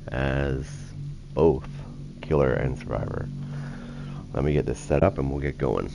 as both killer and survivor. Let me get this set up and we'll get going.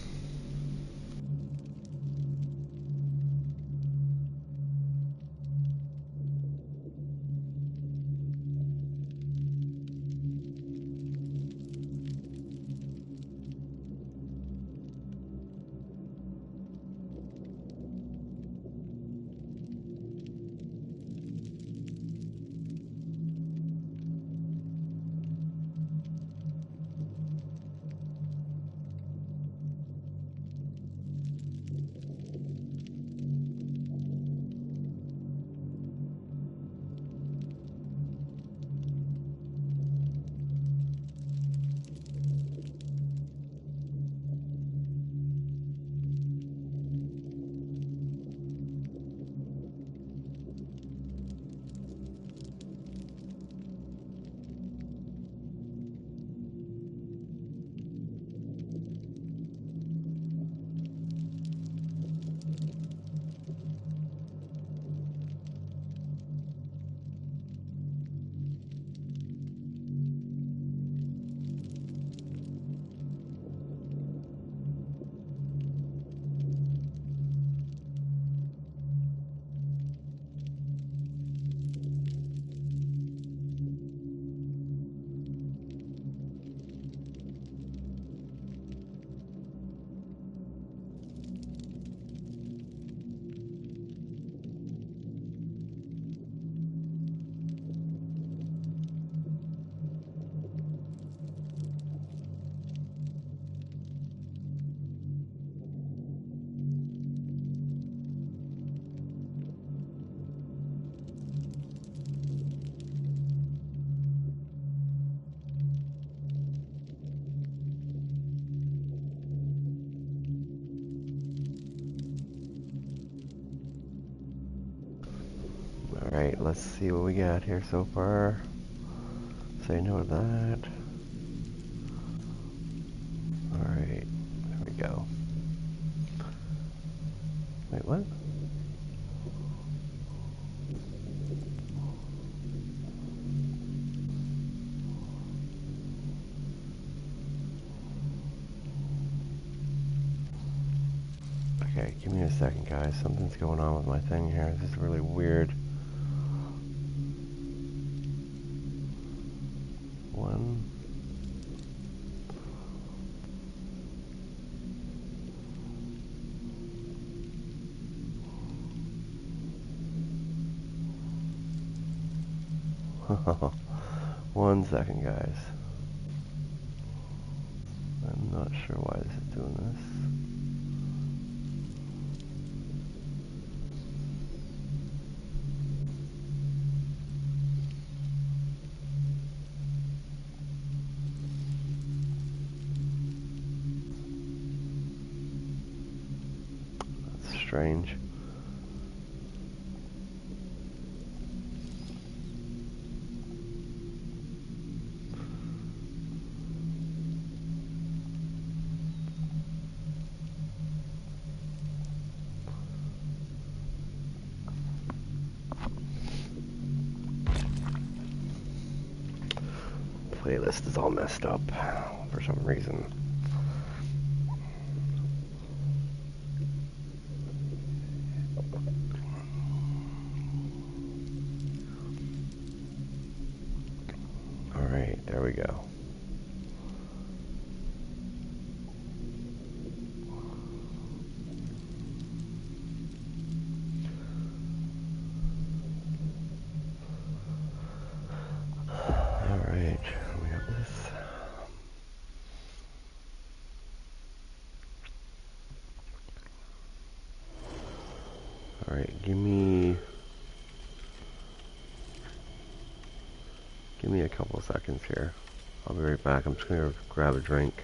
Alright, let's see what we got here so far. Say no to that. Alright, there we go. Wait, what? Okay, give me a second, guys. Something's going on with my thing here. This is really weird. One. One second, guys. I'm not sure why this is doing this. That's strange. Playlist is all messed up for some reason. Alright, there we go. Alright, we got this. Alright, give me a couple of seconds here. I'll be right back. I'm just gonna grab a drink.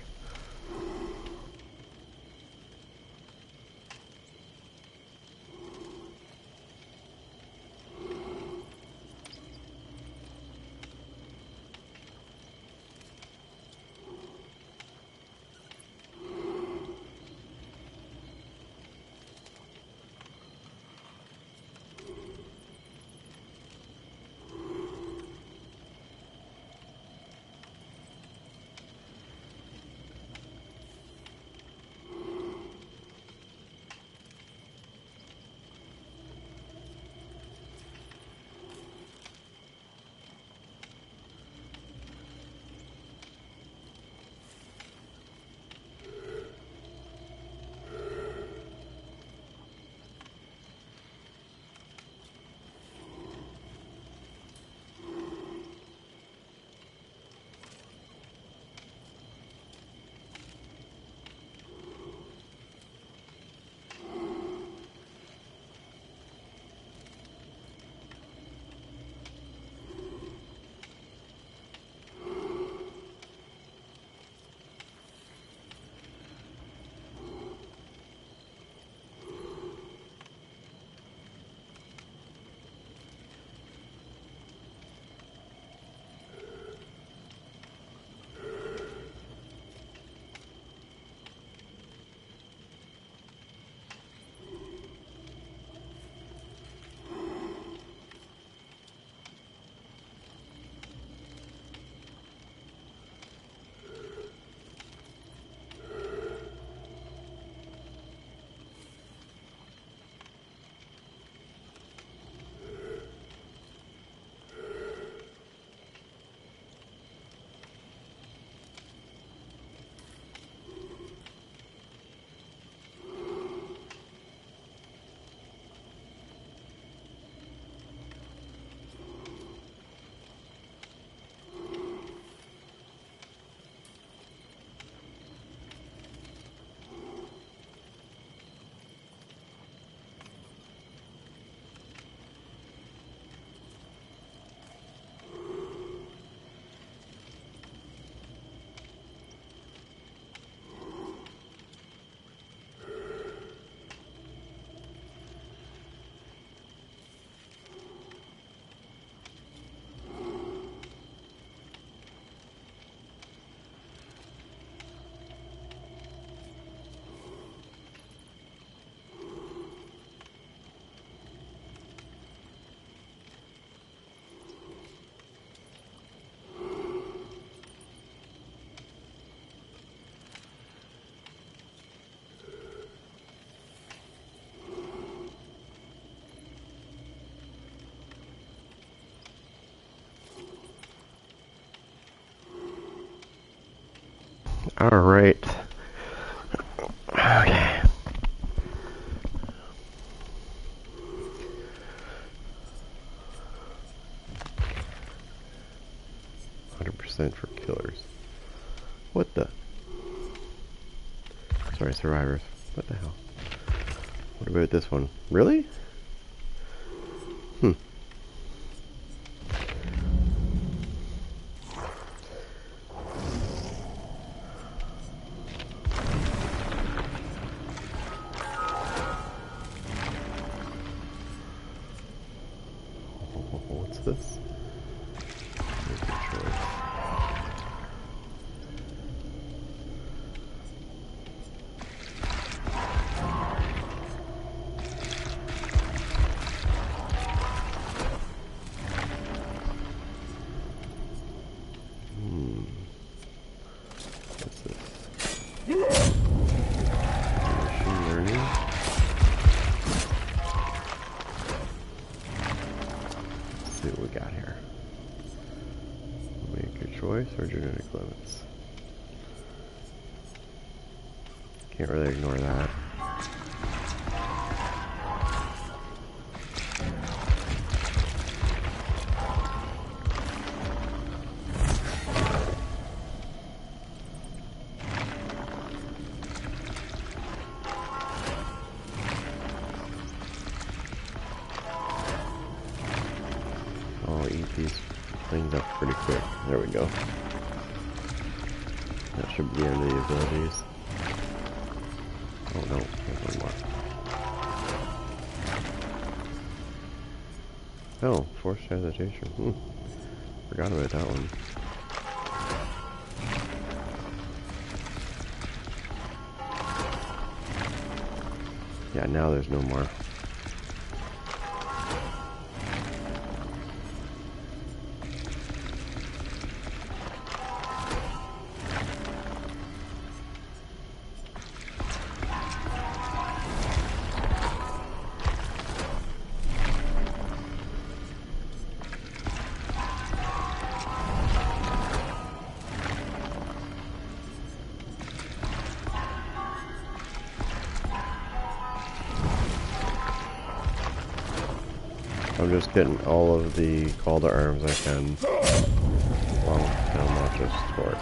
Alright. Okay. %, for killers. What the? Sorry, survivors. What the hell? What about this one? Really? Hmm. What's this? Or genetic limits. Can't really ignore that. I'll eat these things up pretty quick. There we go. That should be the end of the abilities. Oh no, there's one more. Oh, forced hesitation. Forgot about that one. Yeah, now there's no more. I'm just getting all of the call to arms I can. Well, no, not just torch.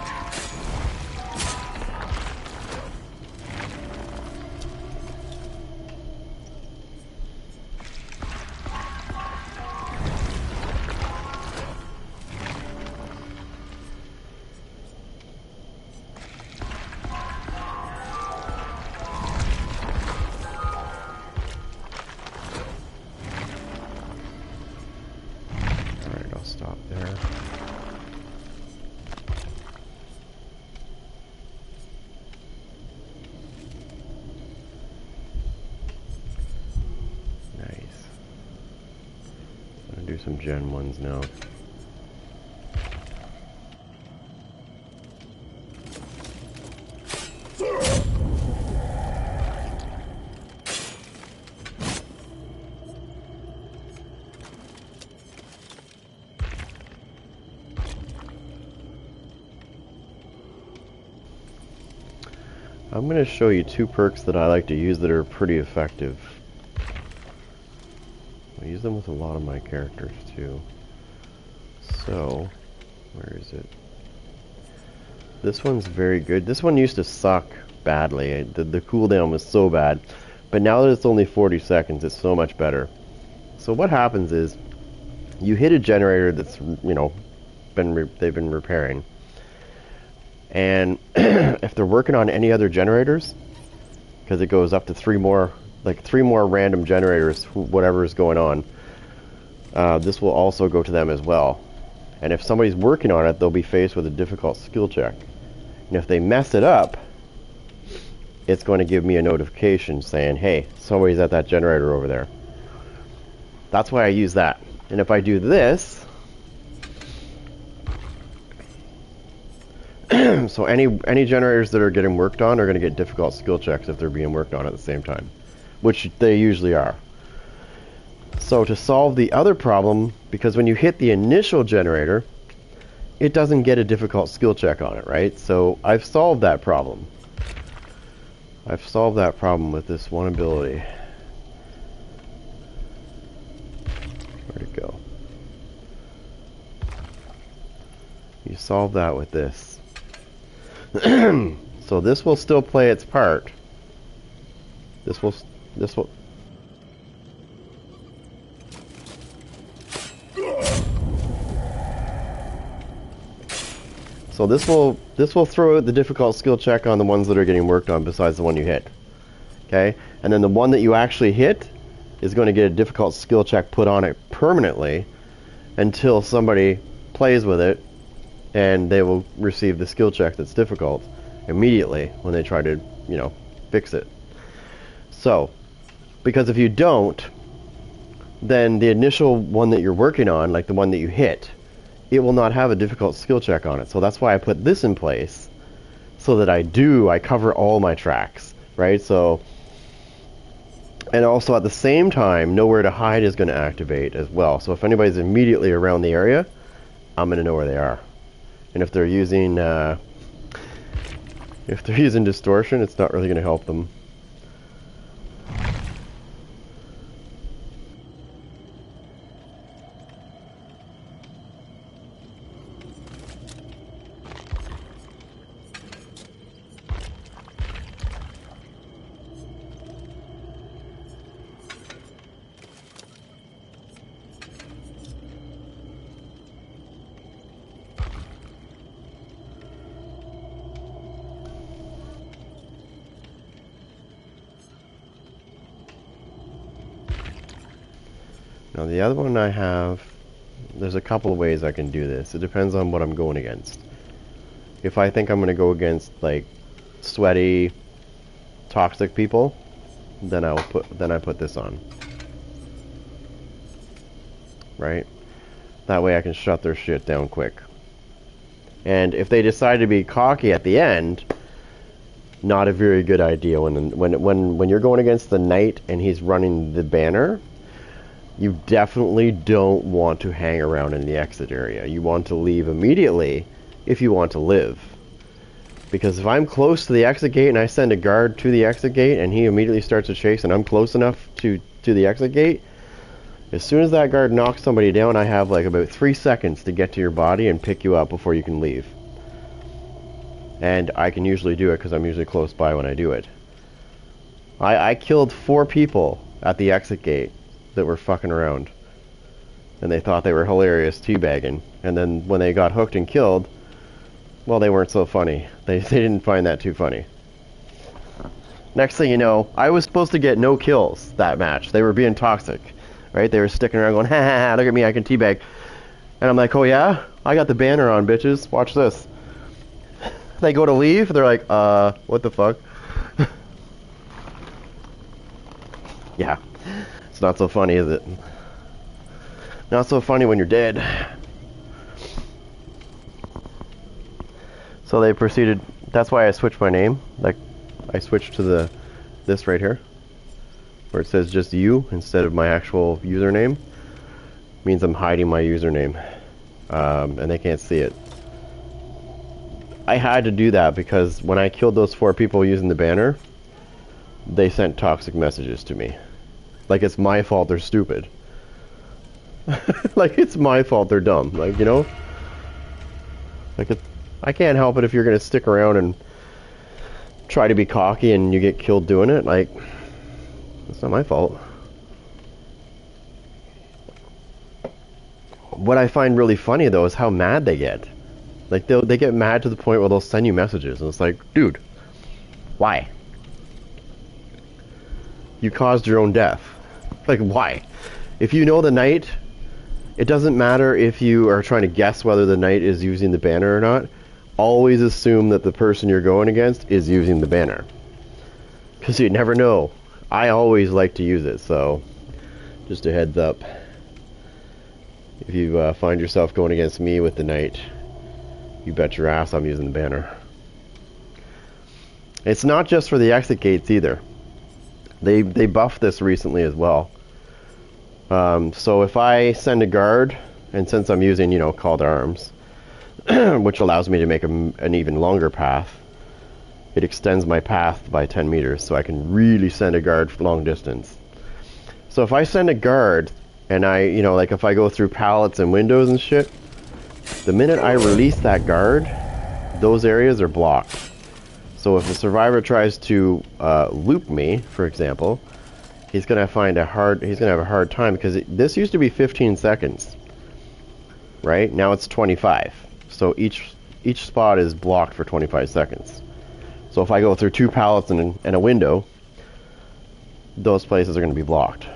Stop there. Nice. I'm gonna do some Gen 1s now. I'm going to show you two perks that I like to use that are pretty effective. I use them with a lot of my characters too. So, where is it? This one's very good. This one used to suck badly. The cooldown was so bad. But now that it's only 40 seconds, it's so much better. So what happens is, you hit a generator that's, you know, they've been repairing. And if they're working on any other generators, because it goes up to three more random generators, whatever is going on, this will also go to them as well. And if somebody's working on it, they'll be faced with a difficult skill check. And if they mess it up, it's going to give me a notification saying, hey, somebody's at that generator over there. That's why I use that. And if I do this, so any generators that are getting worked on are going to get difficult skill checks if they're being worked on at the same time, which they usually are. So to solve the other problem, because when you hit the initial generator, it doesn't get a difficult skill check on it, right? So I've solved that problem. I've solved that problem with this one ability. Where'd it go? You solve that with this. So this will still play its part. This will. So this will throw out the difficult skill check on the ones that are getting worked on besides the one you hit. Okay? And then the one that you actually hit is going to get a difficult skill check put on it permanently until somebody plays with it, and they will receive the skill check that's difficult immediately when they try to, fix it. So, because if you don't, then the initial one that you're working on, like the one that you hit, it will not have a difficult skill check on it. So that's why I put this in place, so that I cover all my tracks, right? So, and also at the same time, nowhere to hide is going to activate as well. So if anybody's immediately around the area, I'm going to know where they are. And if they're using distortion, it's not really going to help them. Now the other one I have, there's a couple of ways I can do this. It depends on what I'm going against. If I think I'm going to go against like sweaty, toxic people, then I put this on. Right? That way I can shut their shit down quick. And if they decide to be cocky at the end, not a very good idea. When you're going against the knight and he's running the banner, you definitely don't want to hang around in the exit area. You want to leave immediately if you want to live. Because if I'm close to the exit gate and I send a guard to the exit gate and he immediately starts a chase and I'm close enough to the exit gate, as soon as that guard knocks somebody down, I have like about 3 seconds to get to your body and pick you up before you can leave. And I can usually do it because I'm usually close by when I do it. I killed 4 people at the exit gate that were fucking around, and they thought they were hilarious teabagging, and then when they got hooked and killed, well, they weren't so funny. They didn't find that too funny. Next thing you know, I was supposed to get no kills that match. They were being toxic, right? They were sticking around going, ha ha ha, look at me, I can teabag. And I'm like, oh yeah? I got the banner on, bitches. Watch this. They go to leave, they're like, what the fuck? Yeah. It's not so funny, is it? Not so funny when you're dead. So they proceeded. That's why I switched my name. Like, I switched to this right here, where it says just you instead of my actual username. Means I'm hiding my username, and they can't see it. I had to do that because when I killed those 4 people using the banner, they sent toxic messages to me. Like it's my fault they're stupid. Like it's my fault they're dumb. Like, like I can't help it if you're gonna stick around and try to be cocky and you get killed doing it. Like, it's not my fault. What I find really funny though is how mad they get. Like they get mad to the point where they'll send you messages and it's like, dude, why? You caused your own death. Like, why? If you know the knight, it doesn't matter if you are trying to guess whether the knight is using the banner or not. Always assume that the person you're going against is using the banner. Because you never know. I always like to use it, so just a heads up. If you find yourself going against me with the knight, you bet your ass I'm using the banner. It's not just for the exit gates either. They buffed this recently as well. So if I send a guard, and since I'm using, called arms, which allows me to make an even longer path. It extends my path by 10 meters, so I can really send a guard long distance. So if I send a guard, and like if I go through pallets and windows and shit, the minute I release that guard, those areas are blocked. So if a survivor tries to loop me, for example, he's gonna have a hard time, because this used to be 15 seconds, right? Now it's 25. So each spot is blocked for 25 seconds. So if I go through 2 pallets and a window, those places are going to be blocked.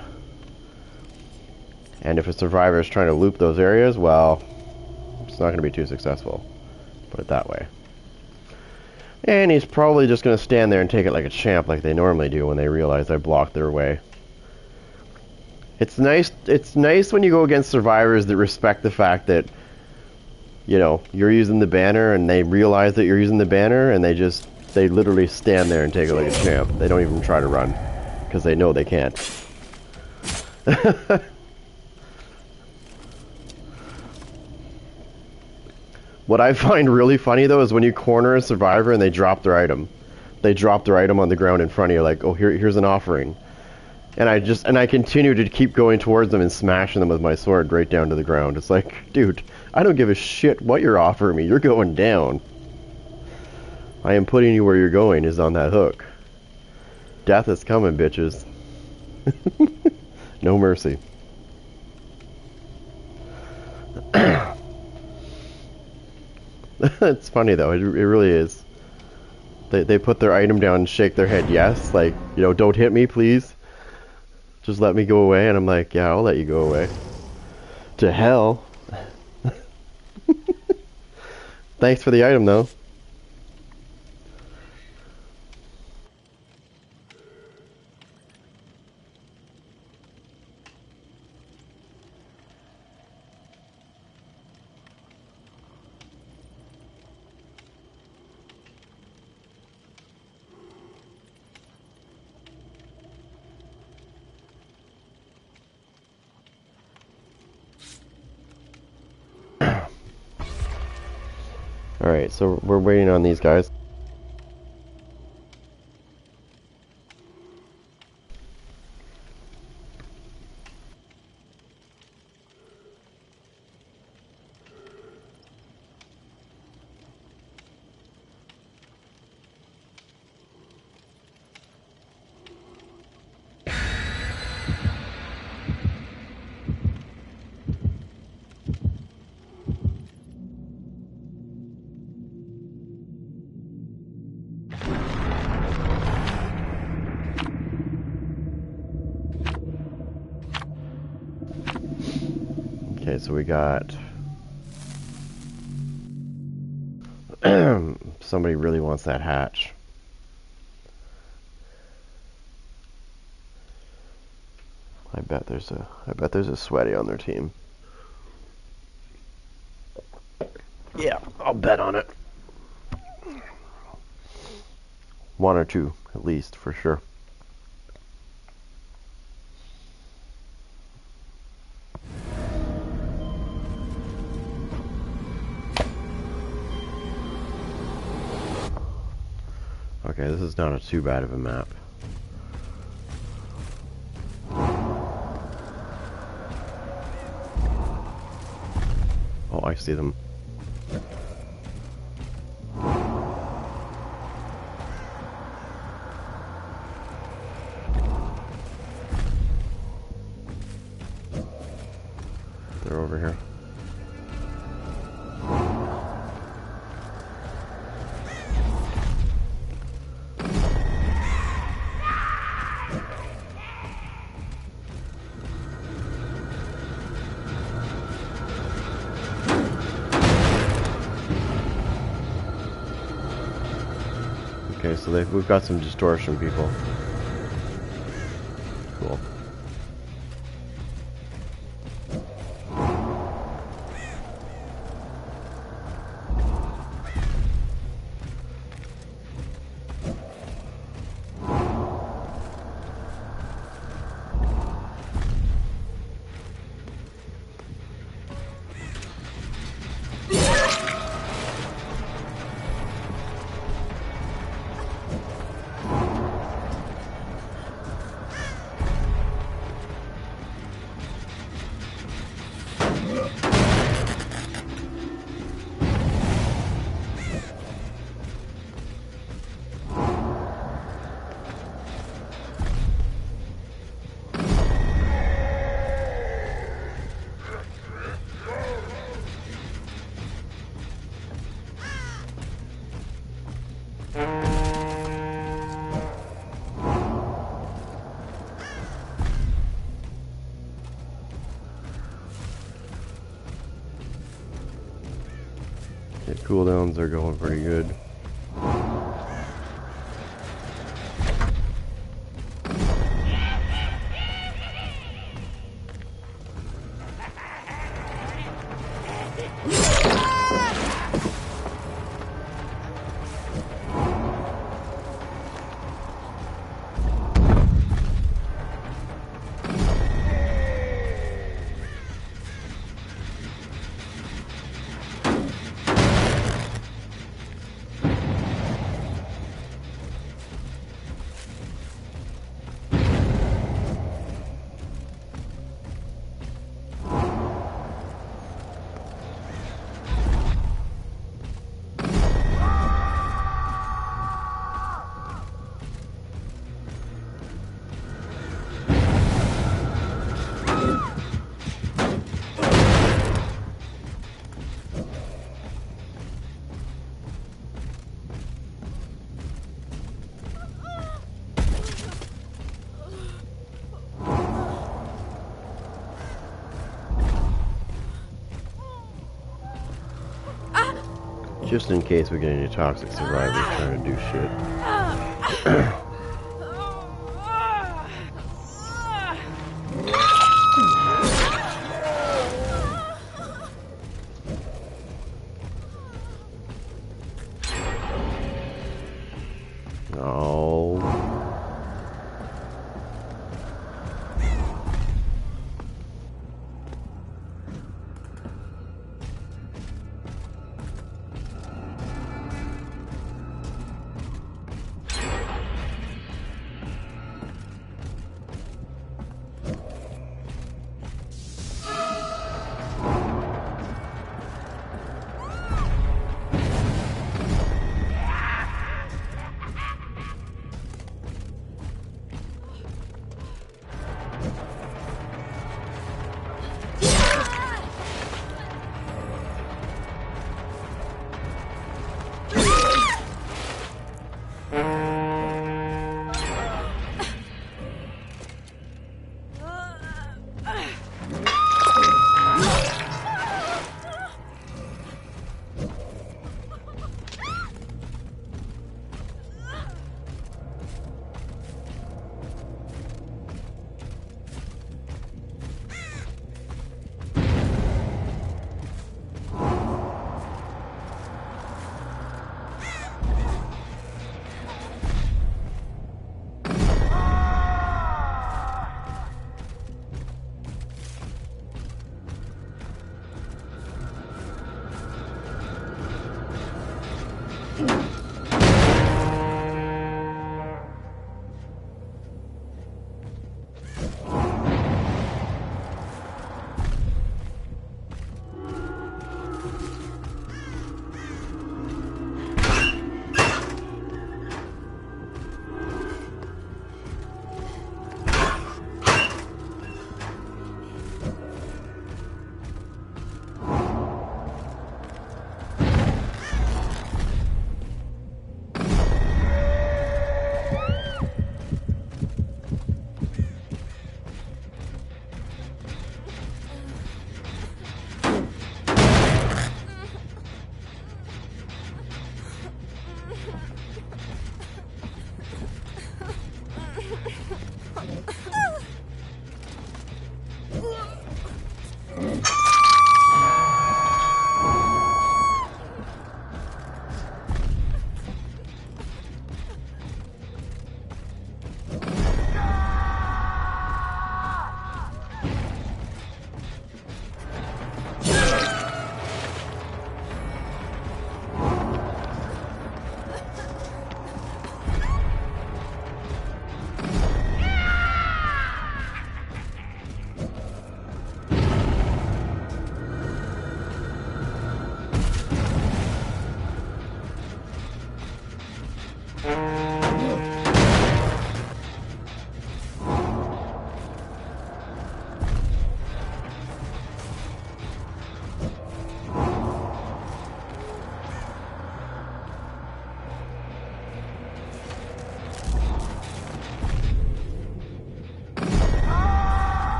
And if a survivor is trying to loop those areas, well, it's not going to be too successful. Put it that way. And he's probably just going to stand there and take it like a champ, like they normally do when they realize I blocked their way. It's nice when you go against survivors that respect the fact that, you're using the banner, and they realize that you're using the banner, and they literally stand there and take it like a champ. They don't even try to run, because they know they can't. What I find really funny, though, is when you corner a survivor and they drop their item. They drop their item on the ground in front of you, like, oh, here's an offering. And I continue to keep going towards them and smashing them with my sword right down to the ground. It's like, dude, I don't give a shit what you're offering me. You're going down. I am putting you where you're going is on that hook. Death is coming, bitches. No mercy. It's funny though, it really is. They put their item down and shake their head yes, like, don't hit me please. Just let me go away, and I'm like, yeah, I'll let you go away. To hell. Thanks for the item though. Alright, so we're waiting on these guys. Okay, so we got... Somebody really wants that hatch. I bet there's a sweaty on their team. Yeah, I'll bet on it. 1 or 2, at least, for sure. Okay, this is not too bad of a map. Oh, I see them. They're over here. Okay, so we've got some distortion people. Cool. The cooldowns are going pretty good. Just in case we get any toxic survivors trying to do shit.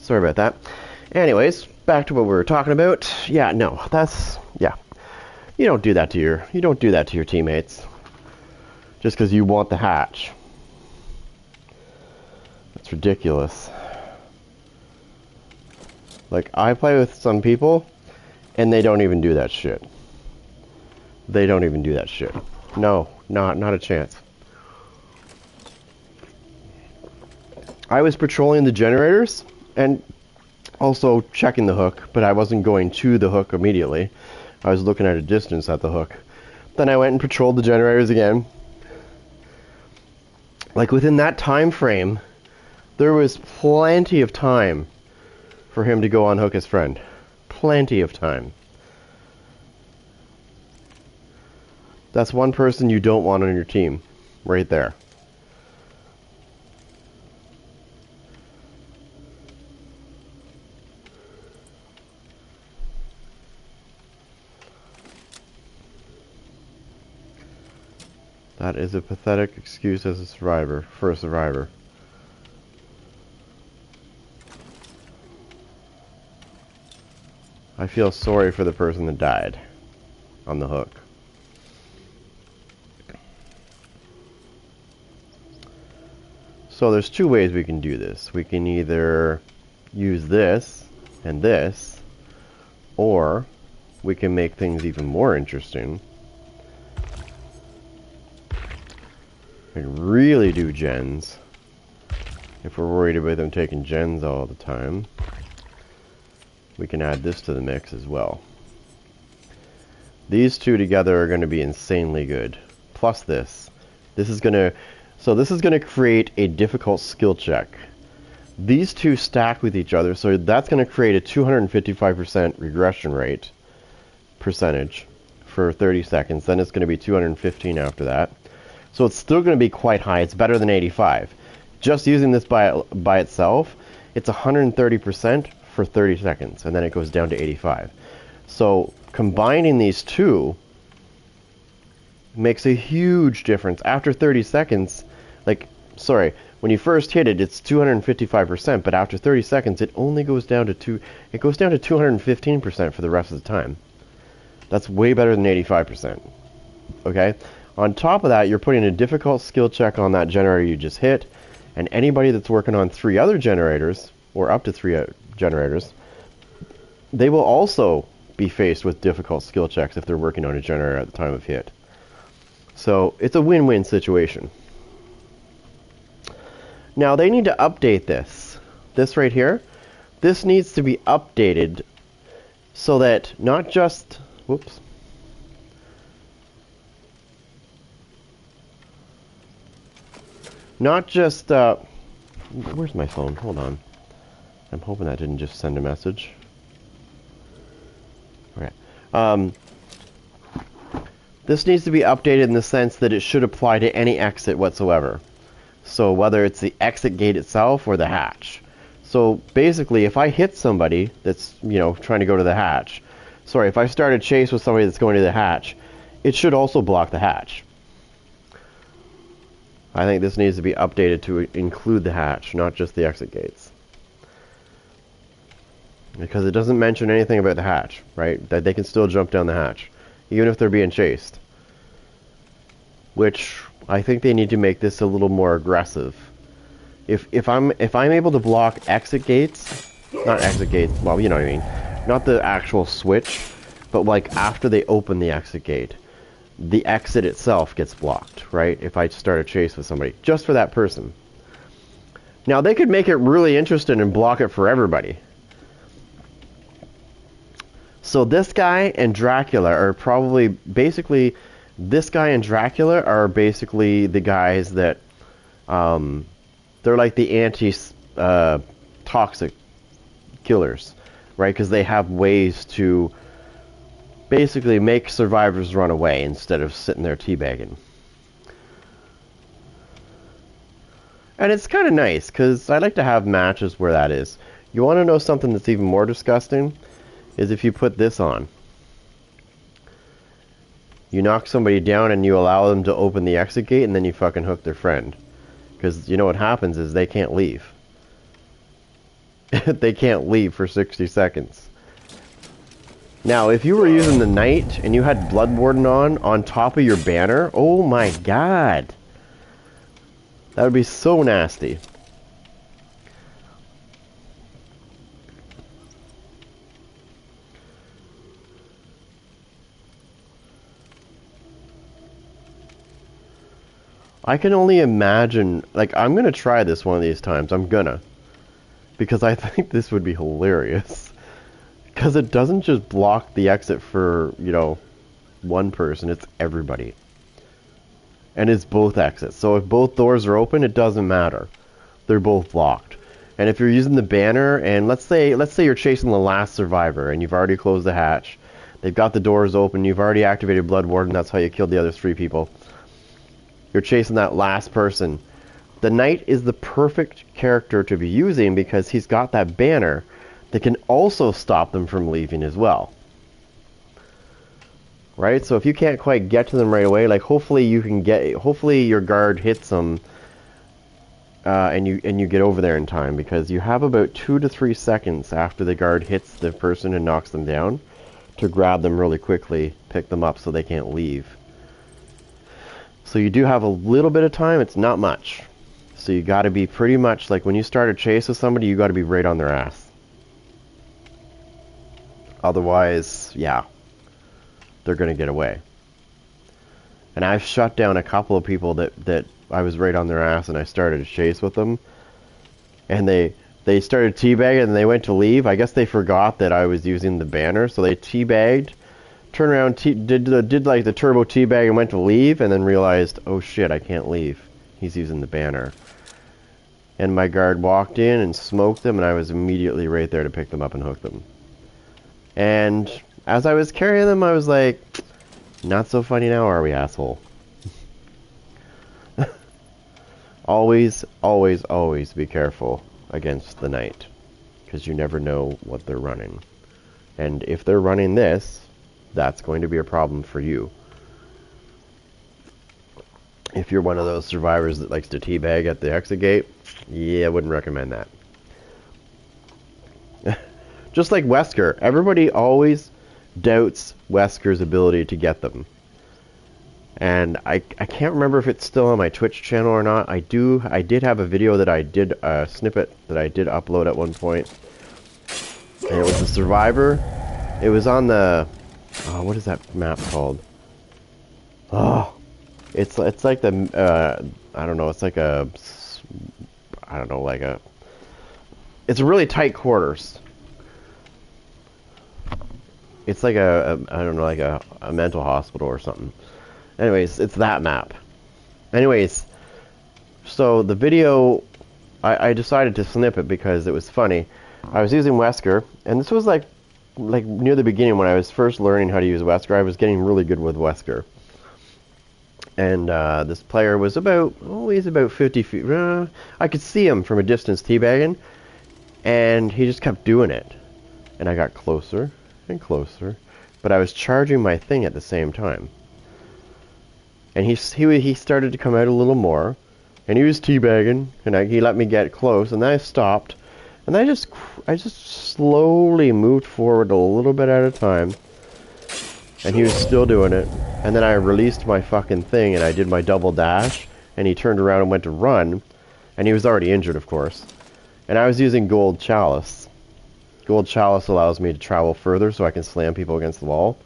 Sorry about that. Anyways, back to what we were talking about. Yeah, no, yeah. You don't do that to your teammates just because you want the hatch. That's ridiculous. Like, I play with some people and they don't even do that shit. They don't even do that shit. No, not a chance. I was patrolling the generators and also checking the hook, but I wasn't going to the hook immediately. I was looking at a distance at the hook. Then I went and patrolled the generators again. Like, within that time frame, there was plenty of time for him to go unhook his friend. Plenty of time. That's one person you don't want on your team, right there. That is a pathetic excuse as a survivor, for a survivor. I feel sorry for the person that died on the hook. So there's two ways we can do this. We can either use this and this, or we can make things even more interesting and really do gens if we're worried about them taking gens all the time. We can add this to the mix as well. These two together are going to be insanely good. Plus this. This is going to create a difficult skill check. These two stack with each other, so that's going to create a 255% regression rate percentage for 30 seconds. Then it's going to be 215 after that. So it's still going to be quite high. It's better than 85. Just using this by itself, it's 130% for 30 seconds, and then it goes down to 85. So combining these two makes a huge difference. After 30 seconds, when you first hit it, it's 255%, but after 30 seconds, it only goes down to 215% for the rest of the time. That's way better than 85%. Okay? On top of that, you're putting a difficult skill check on that generator you just hit, and anybody that's working on 3 other generators, or up to 3 generators, they will also be faced with difficult skill checks if they're working on a generator at the time of hit. So it's a win-win situation. Now they need to update this. This right here, this needs to be updated so that not just, whoops, not just, where's my phone? Hold on. I'm hoping that didn't just send a message. Okay. This needs to be updated in the sense that it should apply to any exit whatsoever. So whether it's the exit gate itself or the hatch. So basically, if I hit somebody that's, trying to go to the hatch, if I start a chase with somebody that's going to the hatch, it should also block the hatch. I think this needs to be updated to include the hatch, not just the exit gates. Because it doesn't mention anything about the hatch, right? That they can still jump down the hatch, even if they're being chased. Which, I think they need to make this a little more aggressive. If I'm able to block exit gates, not exit gates, well, you know what I mean, not the actual switch, but like after they open the exit gate, the exit itself gets blocked, right? If I start a chase with somebody, just for that person. Now, they could make it really interesting and block it for everybody. So this guy and Dracula are probably, basically, this guy and Dracula are basically the guys that, they're like the anti-toxic killers, right? Because they have ways to basically make survivors run away instead of sitting there teabagging. And it's kind of nice, because I like to have matches where that is. You want to know something that's even more disgusting? Is if you put this on. You knock somebody down and you allow them to open the exit gate, and then you fucking hook their friend. Because you know what happens is they can't leave. They can't leave for 60 seconds. Now, if you were using the Knight and you had Blood Warden on top of your banner, oh my god. That would be so nasty. I can only imagine, like, I'm gonna try this one of these times. I'm gonna. Because I think this would be hilarious. Because it doesn't just block the exit for, you know, one person, it's everybody. And it's both exits. So if both doors are open, it doesn't matter. They're both blocked. And if you're using the banner, and let's say you're chasing the last survivor, and you've already closed the hatch, they've got the doors open, you've already activated Blood Warden, that's how you killed the other 3 people. You're chasing that last person. The Knight is the perfect character to be using because he's got that banner that can also stop them from leaving as well. Right? So if you can't quite get to them right away, like hopefully your guard hits them and you get over there in time, because you have about 2 to 3 seconds after the guard hits the person and knocks them down to grab them really quickly, pick them up so they can't leave. So you do have a little bit of time, it's not much. So you gotta be pretty much, like when you start a chase with somebody, you gotta be right on their ass. Otherwise, yeah, they're gonna get away. And I've shut down a couple of people that I was right on their ass and I started a chase with them. And they started teabagging and they went to leave. I guess they forgot that I was using the banner, so they teabagged, turned around, did like the turbo teabag and went to leave, and then realized, oh shit, I can't leave. He's using the banner. And my guard walked in and smoked them, and I was immediately right there to pick them up and hook them. And as I was carrying them, I was like, not so funny now, are we, asshole? Always, always, always be careful against the Knight, because you never know what they're running. And if they're running this, that's going to be a problem for you. If you're one of those survivors that likes to teabag at the exit gate, yeah, I wouldn't recommend that. Just like Wesker, everybody always doubts Wesker's ability to get them. And I can't remember if it's still on my Twitch channel or not. I did have a video that I did, a snippet that I did upload at one point. And it was a survivor. It was on the, oh, what is that map called? Oh, it's like the, I don't know, it's like a, I don't know, like a, it's a really tight quarters. It's like a I don't know, like a mental hospital or something. Anyways, it's that map. Anyways, so the video, I decided to snip it because it was funny. I was using Wesker, and this was like near the beginning when I was first learning how to use Wesker. I was getting really good with Wesker. And this player was about, oh, he's about 50 feet. I could see him from a distance teabagging, and he just kept doing it. And I got closer and closer, but I was charging my thing at the same time. And he started to come out a little more, and he was teabagging, and he let me get close, and then I stopped, and I just slowly moved forward a little bit at a time, and he was still doing it, and then I released my fucking thing, and I did my double dash, and he turned around and went to run, and he was already injured, of course, and I was using Gold Chalice. Gold Chalice allows me to travel further so I can slam people against the wall,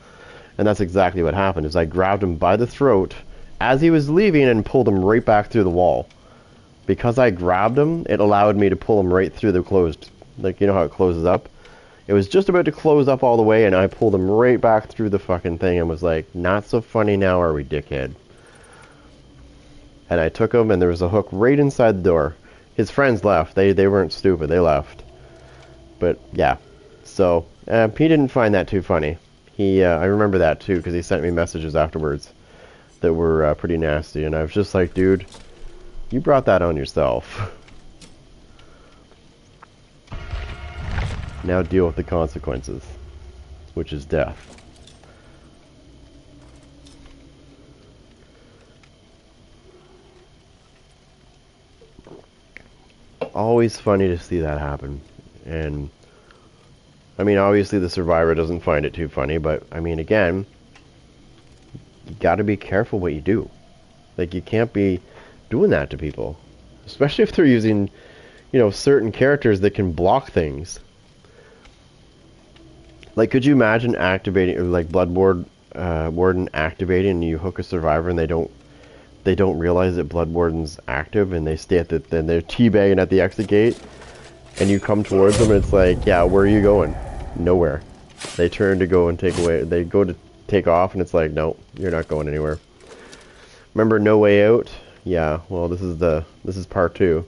and that's exactly what happened, is I grabbed him by the throat as he was leaving and pulled him right back through the wall. Because I grabbed him, it allowed me to pull him right through the closed, like, you know how it closes up? It was just about to close up all the way, and I pulled him right back through the fucking thing and was like, not so funny now, are we, dickhead? And I took him, and there was a hook right inside the door. His friends left. They weren't stupid. They left. But, yeah. So, he didn't find that too funny. I remember that, too, because he sent me messages afterwards that were pretty nasty, and I was just like, dude, you brought that on yourself. Now deal with the consequences, which is death. Always funny to see that happen. And I mean, obviously the survivor doesn't find it too funny, but I mean, again, you gotta be careful what you do. Like, you can't be doing that to people, especially if they're using, you know, certain characters that can block things. Like, could you imagine activating, like, Warden activating, and you hook a survivor and they don't realize that Blood Warden's active, and they stay at then they're teabagging at the exit gate, and you come towards them and it's like, yeah, where are you going? Nowhere. They turn to go and they go to take off, and it's like, no, you're not going anywhere. Remember No Way Out? Yeah, well, this is part 2.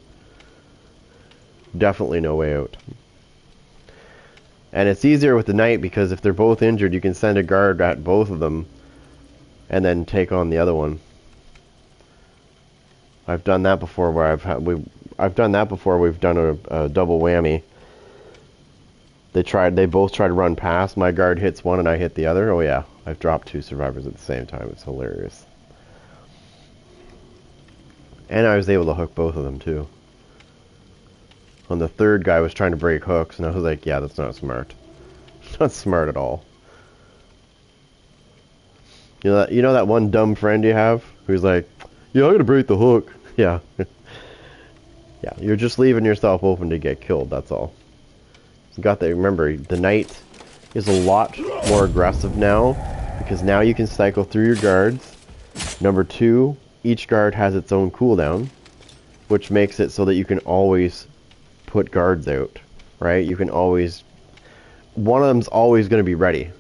Definitely No Way Out. And it's easier with the knight, because if they're both injured, you can send a guard at both of them and then take on the other one. I've done that before where I've done that before. We've done a double whammy. They both tried to run past. My guard hits one and I hit the other. Oh yeah, I've dropped 2 survivors at the same time. It's hilarious. And I was able to hook both of them too. On the third guy was trying to break hooks, and I was like, yeah, that's not smart. Not smart at all. You know that one dumb friend you have who's like, yeah, I'm gonna break the hook. Yeah. Yeah, you're just leaving yourself open to get killed, that's all. You got that. Remember, the knight is a lot more aggressive now, because now you can cycle through your guards. Number 2, each guard has its own cooldown, which makes it so that you can always put guards out, right? You can always, one of them's always going to be ready.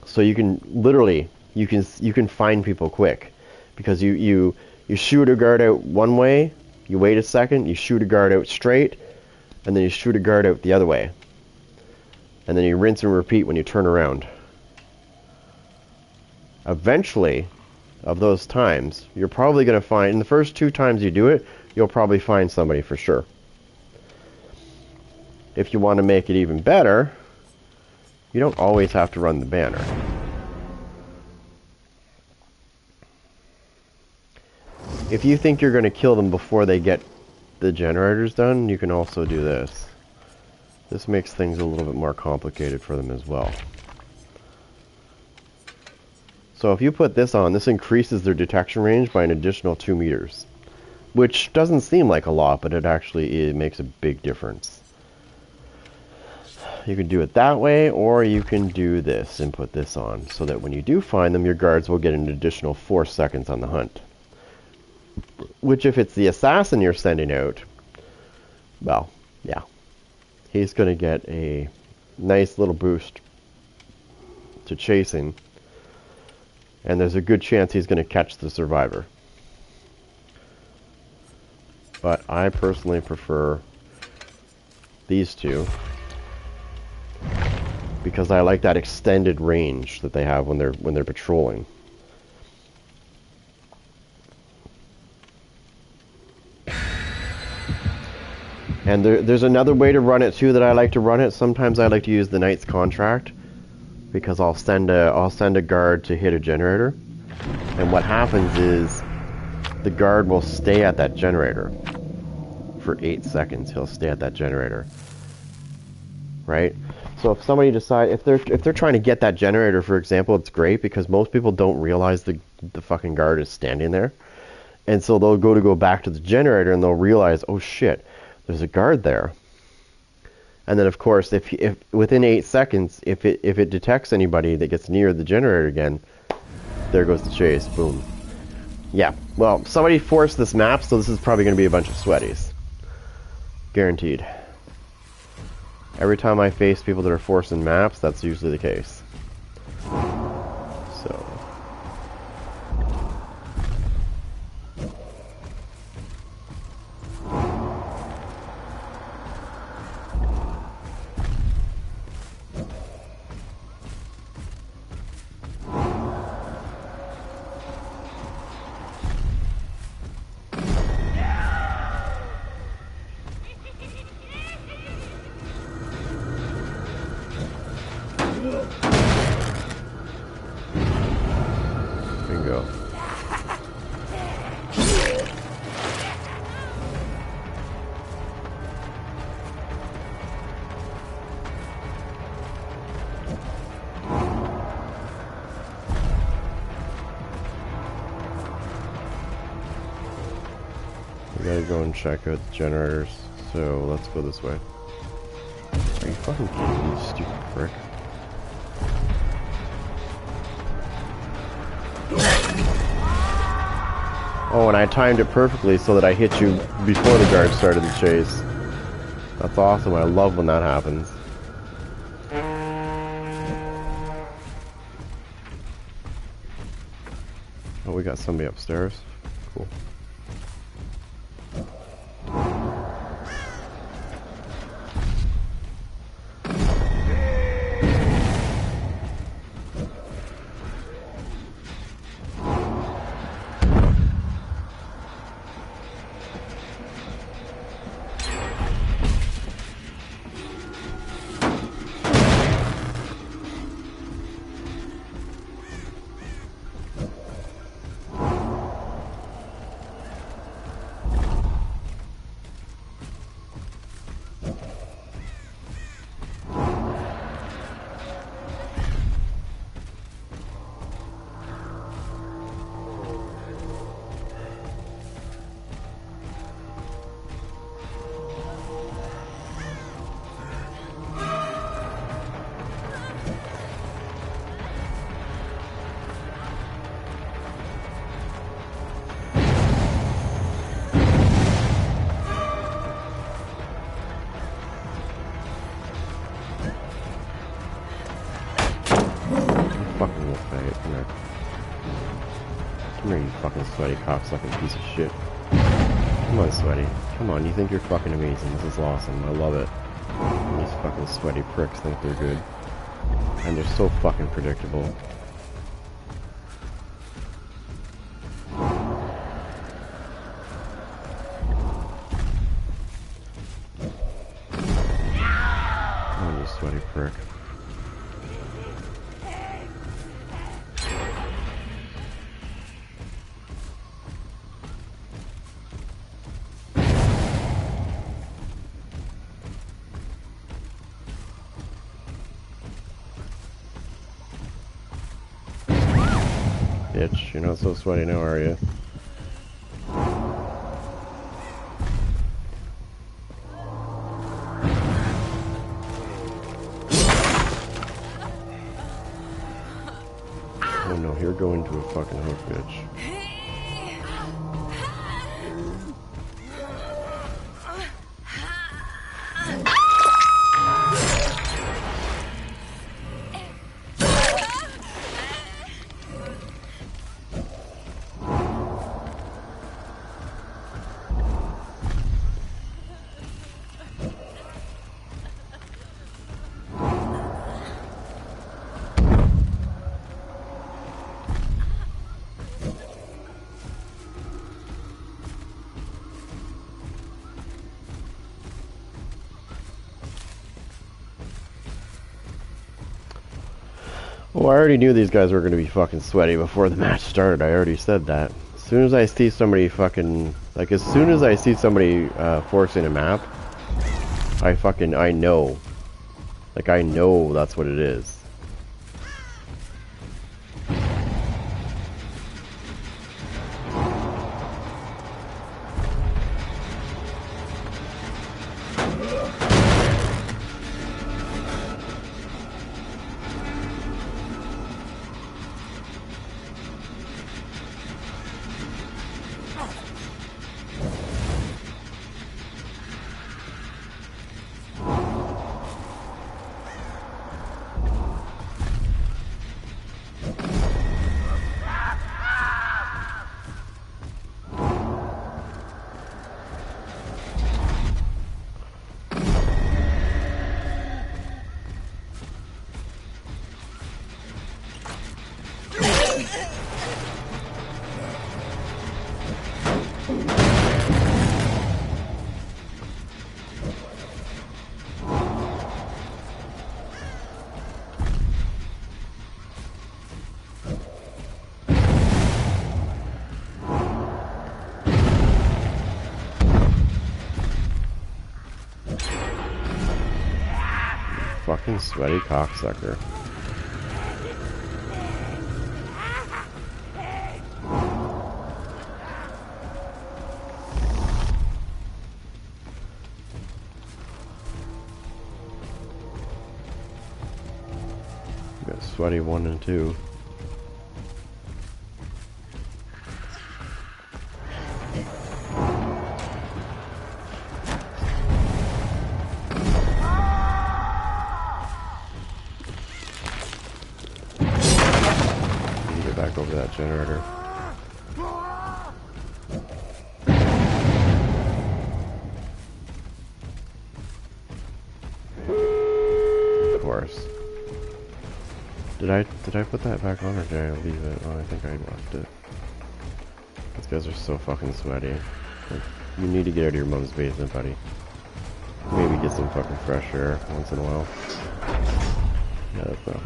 So you can literally, you can find people quick, because you shoot a guard out one way, you wait a second, you shoot a guard out straight, and then you shoot a guard out the other way. And then you rinse and repeat when you turn around. Eventually, of those times, you're probably going to find, in the first 2 times you do it, you'll probably find somebody for sure. If you want to make it even better, you don't always have to run the banner. If you think you're going to kill them before they get the generators done, you can also do this. This makes things a little bit more complicated for them as well. So if you put this on, this increases their detection range by an additional 2 meters. Which doesn't seem like a lot, but it makes a big difference. You can do it that way, or you can do this and put this on, so that when you do find them, your guards will get an additional 4 seconds on the hunt. Which, if it's the assassin you're sending out, well, yeah. He's going to get a nice little boost to chasing, and there's a good chance he's going to catch the survivor. But I personally prefer these 2, because I like that extended range that they have when they're patrolling. And there's another way to run it too that I like to run it. Sometimes I like to use the Knight's Contract, because I'll send a guard to hit a generator, And what happens is the guard will stay at that generator for 8 seconds. He'll stay at that generator, right? So if somebody decides, if they're trying to get that generator, for example, it's great because most people don't realize the fucking guard is standing there, and so they'll go back to the generator and they'll realize, oh shit, there's a guard there. And then of course, if within 8 seconds, if it detects anybody that gets near the generator again, there goes the chase. Boom. Yeah. Well, somebody forced this map, so this is probably going to be a bunch of sweaties. Guaranteed. Every time I face people that are forcing maps, that's usually the case. So. Bingo. We gotta go and check out the generators, so let's go this way. Are you fucking kidding me, you stupid prick? Oh, and I timed it perfectly so that I hit you before the guard started the chase. That's awesome. I love when that happens. Oh, we got somebody upstairs. Cool. Sweaty cocksucking piece of shit. Come on, Sweaty. Come on, you think you're fucking amazing. This is awesome. I love it. And these fucking sweaty pricks think they're good. And they're so fucking predictable. Come on, you sweaty prick. Bitch, you're not so sweaty now, are you? Oh no, here go into a fucking hook, bitch. Well, I already knew these guys were going to be fucking sweaty before the match started. I already said that. As soon as I see somebody fucking... Like, as soon as I see somebody forcing a map, I know. Like, I know that's what it is. Fucking sweaty cocksucker. You got sweaty 1 and 2. Over that generator. Of course. Did I put that back on or did I leave it? Oh, I think I left it. These guys are so fucking sweaty. Like, you need to get out of your mom's basement, buddy. Maybe get some fucking fresh air once in a while. Yeah, that's not.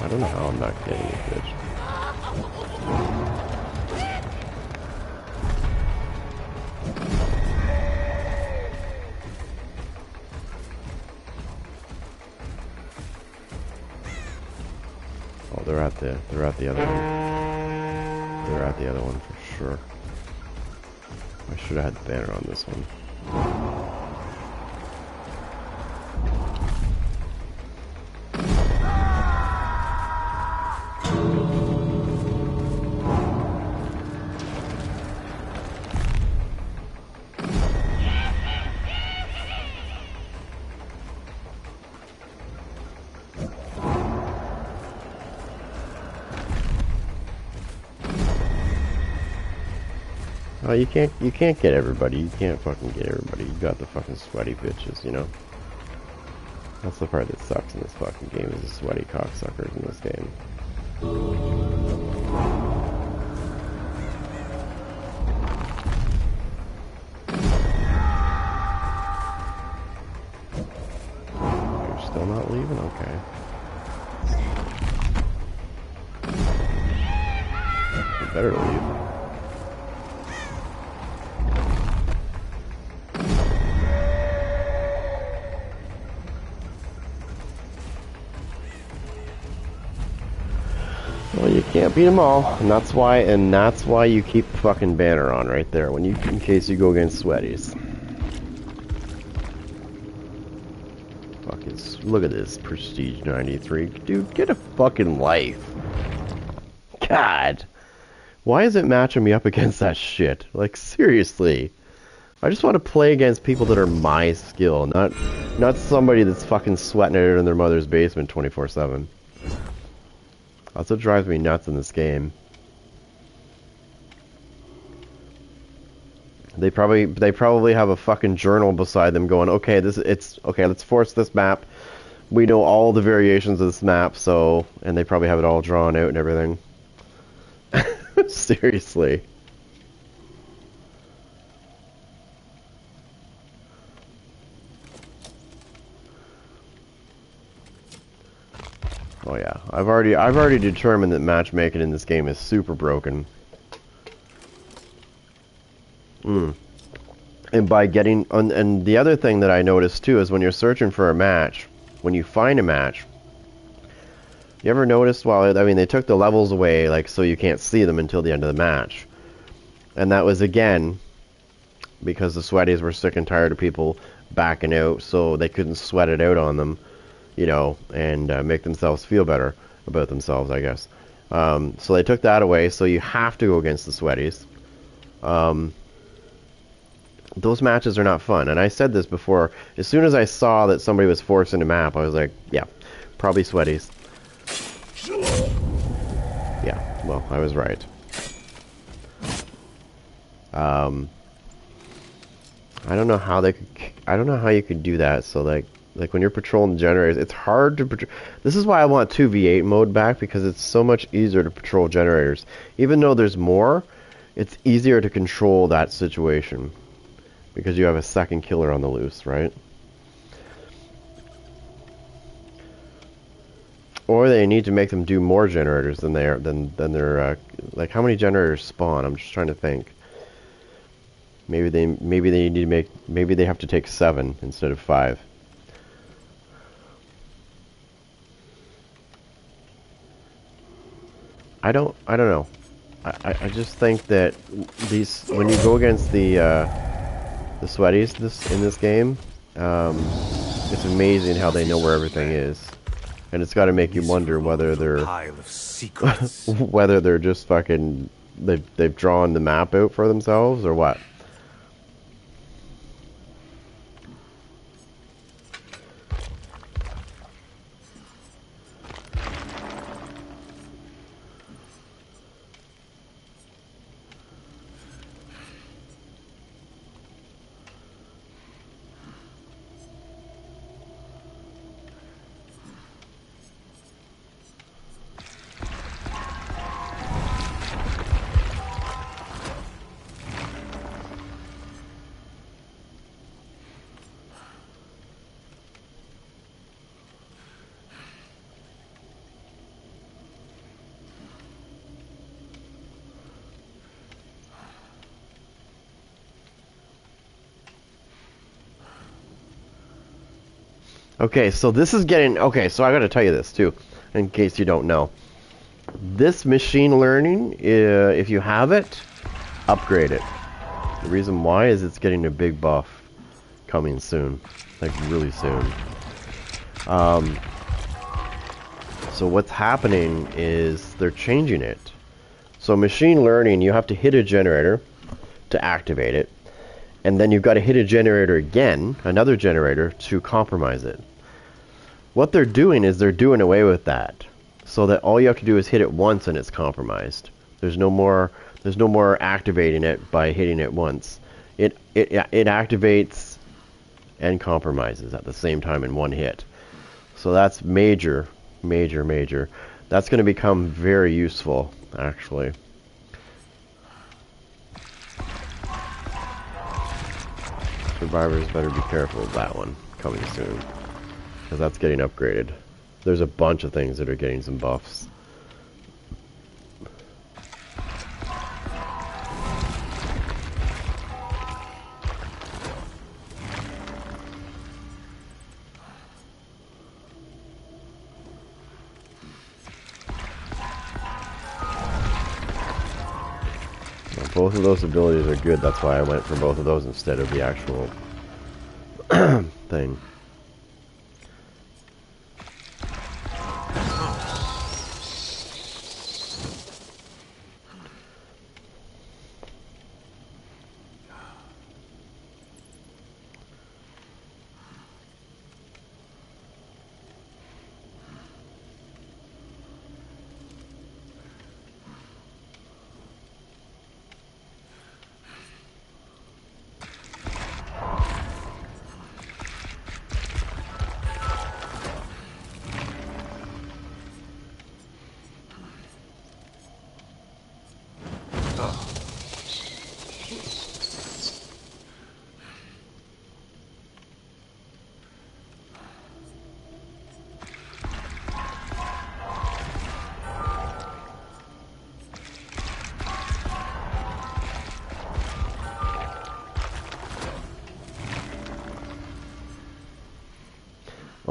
I don't know how I'm not getting it, bitch. Oh, they're at the other one. They're at the other one for sure. I should have had the banner on this one. Oh, you can't get everybody. You can't fucking get everybody. You got the fucking sweaty bitches, you know? That's the part that sucks in this fucking game, is the sweaty cocksuckers in this game. You're still not leaving? Okay. You better leave. Well, you can't beat them all, and that's why you keep fucking banner on right there in case you go against sweaties. Look at this Prestige 93. Dude, get a fucking life. God. Why is it matching me up against that shit? Like, seriously. I just want to play against people that are my skill, not somebody that's fucking sweating it out in their mother's basement 24/7. That's what drives me nuts in this game. They probably have a fucking journal beside them going, okay, let's force this map. We know all the variations of this map, so, and they probably have it all drawn out and everything. Seriously. Oh yeah, I've already determined that matchmaking in this game is super broken. And by getting and the other thing that I noticed too is when you're searching for a match, when you find a match, you ever notice? Well, I mean, they took the levels away, like, so you can't see them until the end of the match, and that was again because the sweaties were sick and tired of people backing out, so they couldn't sweat it out on them, you know, and make themselves feel better about themselves, I guess. So they took that away, so you have to go against the sweaties. Those matches are not fun, and I said this before. As soon as I saw that somebody was forcing a map, I was like, yeah, probably sweaties. Yeah, well, I was right. I don't know how I don't know how you could do that. So like when you're patrolling the generators, it's hard to patrol. This is why I want 2v8 mode back, because it's so much easier to patrol generators. Even though there's more, it's easier to control that situation because you have a second killer on the loose, right? Or they need to make them do more generators than they're like, how many generators spawn? I'm just trying to think. Maybe they need to make, maybe they have to take 7 instead of 5. I don't know. I just think that these, when you go against the sweaties in this game, it's amazing how they know where everything is, and it's got to make you wonder whether they're whether they're just fucking they've drawn the map out for themselves or what. Okay, so this is getting... Okay, so I gotta tell you this, too, in case you don't know. This machine learning, if you have it, upgrade it. The reason why is it's getting a big buff coming soon. Like, really soon. So what's happening is they're changing it. So machine learning, you have to hit a generator to activate it. And then you've got to hit a generator again, another generator, to compromise it. What they're doing is they're doing away with that, so that all you have to do is hit it once and it's compromised. There's no more activating it by hitting it once. It activates and compromises at the same time in one hit. So that's major. That's going to become very useful, actually. Survivors better be careful of that one coming soon, because that's getting upgraded. There's a bunch of things that are getting some buffs. Well, both of those abilities are good, that's why I went for both of those instead of the actual thing.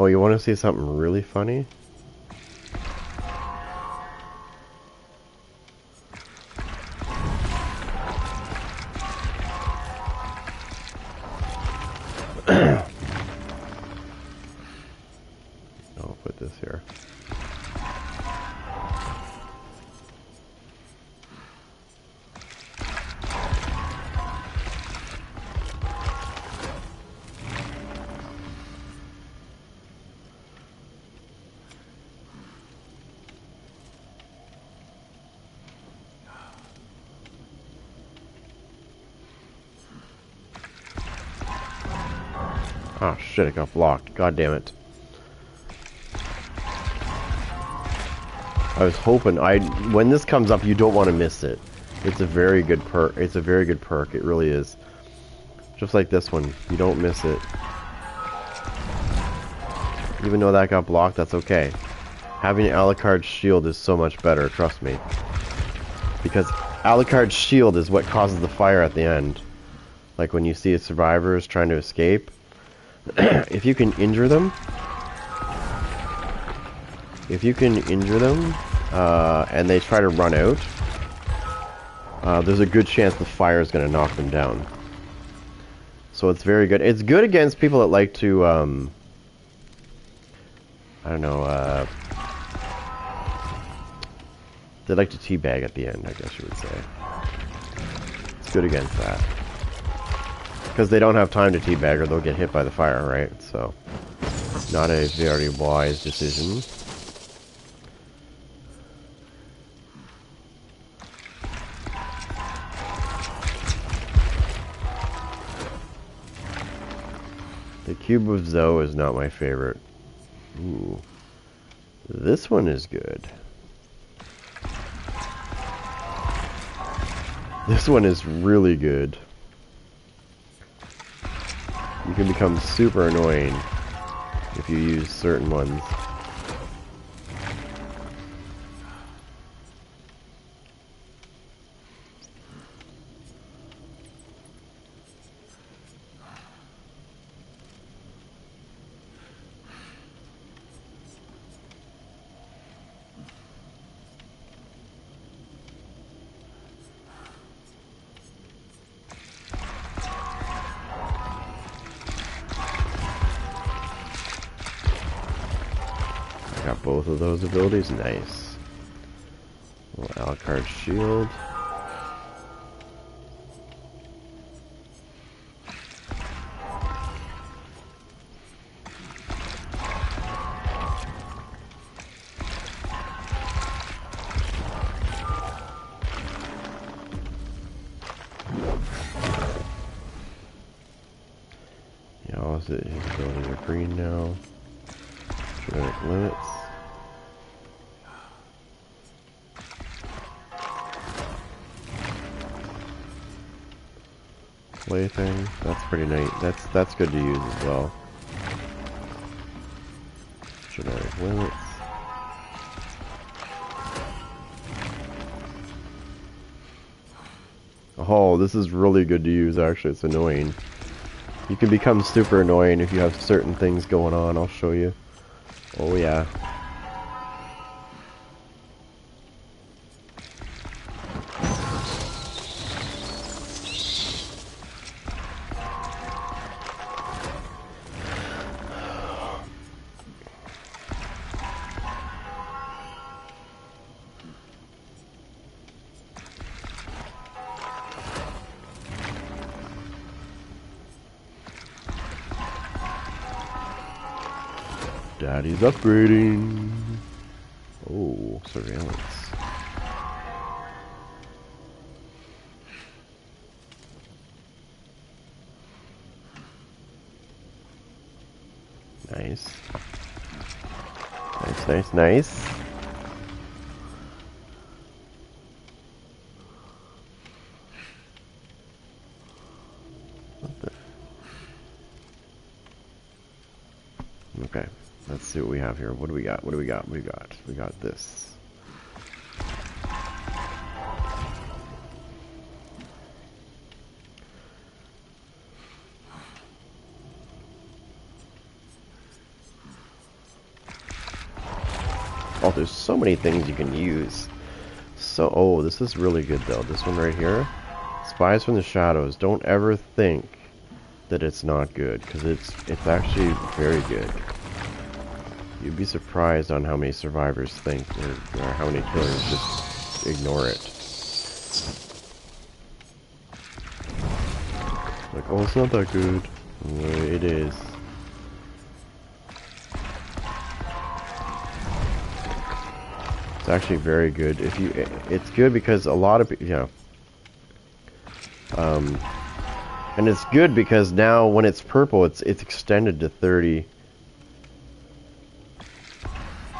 Oh, you want to see something really funny? I'll put this here. Oh shit, it got blocked. God damn it. I was hoping when this comes up, you don't want to miss it. It's a very good perk. It's a very good perk. It really is. Just like this one, you don't miss it. Even though that got blocked, that's okay. Having Alucard's shield is so much better, trust me. Because Alucard's shield is what causes the fire at the end. Like when you see survivors trying to escape. If you can injure them, and they try to run out, there's a good chance the fire is going to knock them down. So it's very good. It's good against people that like to, I don't know, they like to teabag at the end, I guess you would say. It's good against that. Because they don't have time to teabag or they'll get hit by the fire, right? So, not a very wise decision. The Cube of Zoe is not my favorite. Ooh. This one is good. This one is really good. You can become super annoying if you use certain ones. Got both of those abilities, nice. Little Alucard shield. Yeah, all his abilities are green now. Genetic limits. Plaything, that's pretty neat. That's good to use as well. Genetic limits. Oh, this is really good to use actually, it's annoying. You can become super annoying if you have certain things going on, I'll show you. Oh yeah. Daddy's upgrading. Oh, surveillance. Nice. Nice, nice, nice. What the? Okay. Let's see what we have here. What do we got? What do we got? What do we got? We got this. Oh, there's so many things you can use. So, oh, this is really good though. This one right here, Spies from the Shadows. Don't ever think that it's not good, because it's actually very good. You'd be surprised on how many survivors think, or how many killers just ignore it. Like, oh, it's not that good. Well, it is. It's actually very good. It's good because a lot of people, and it's good because now when it's purple, it's extended to 30.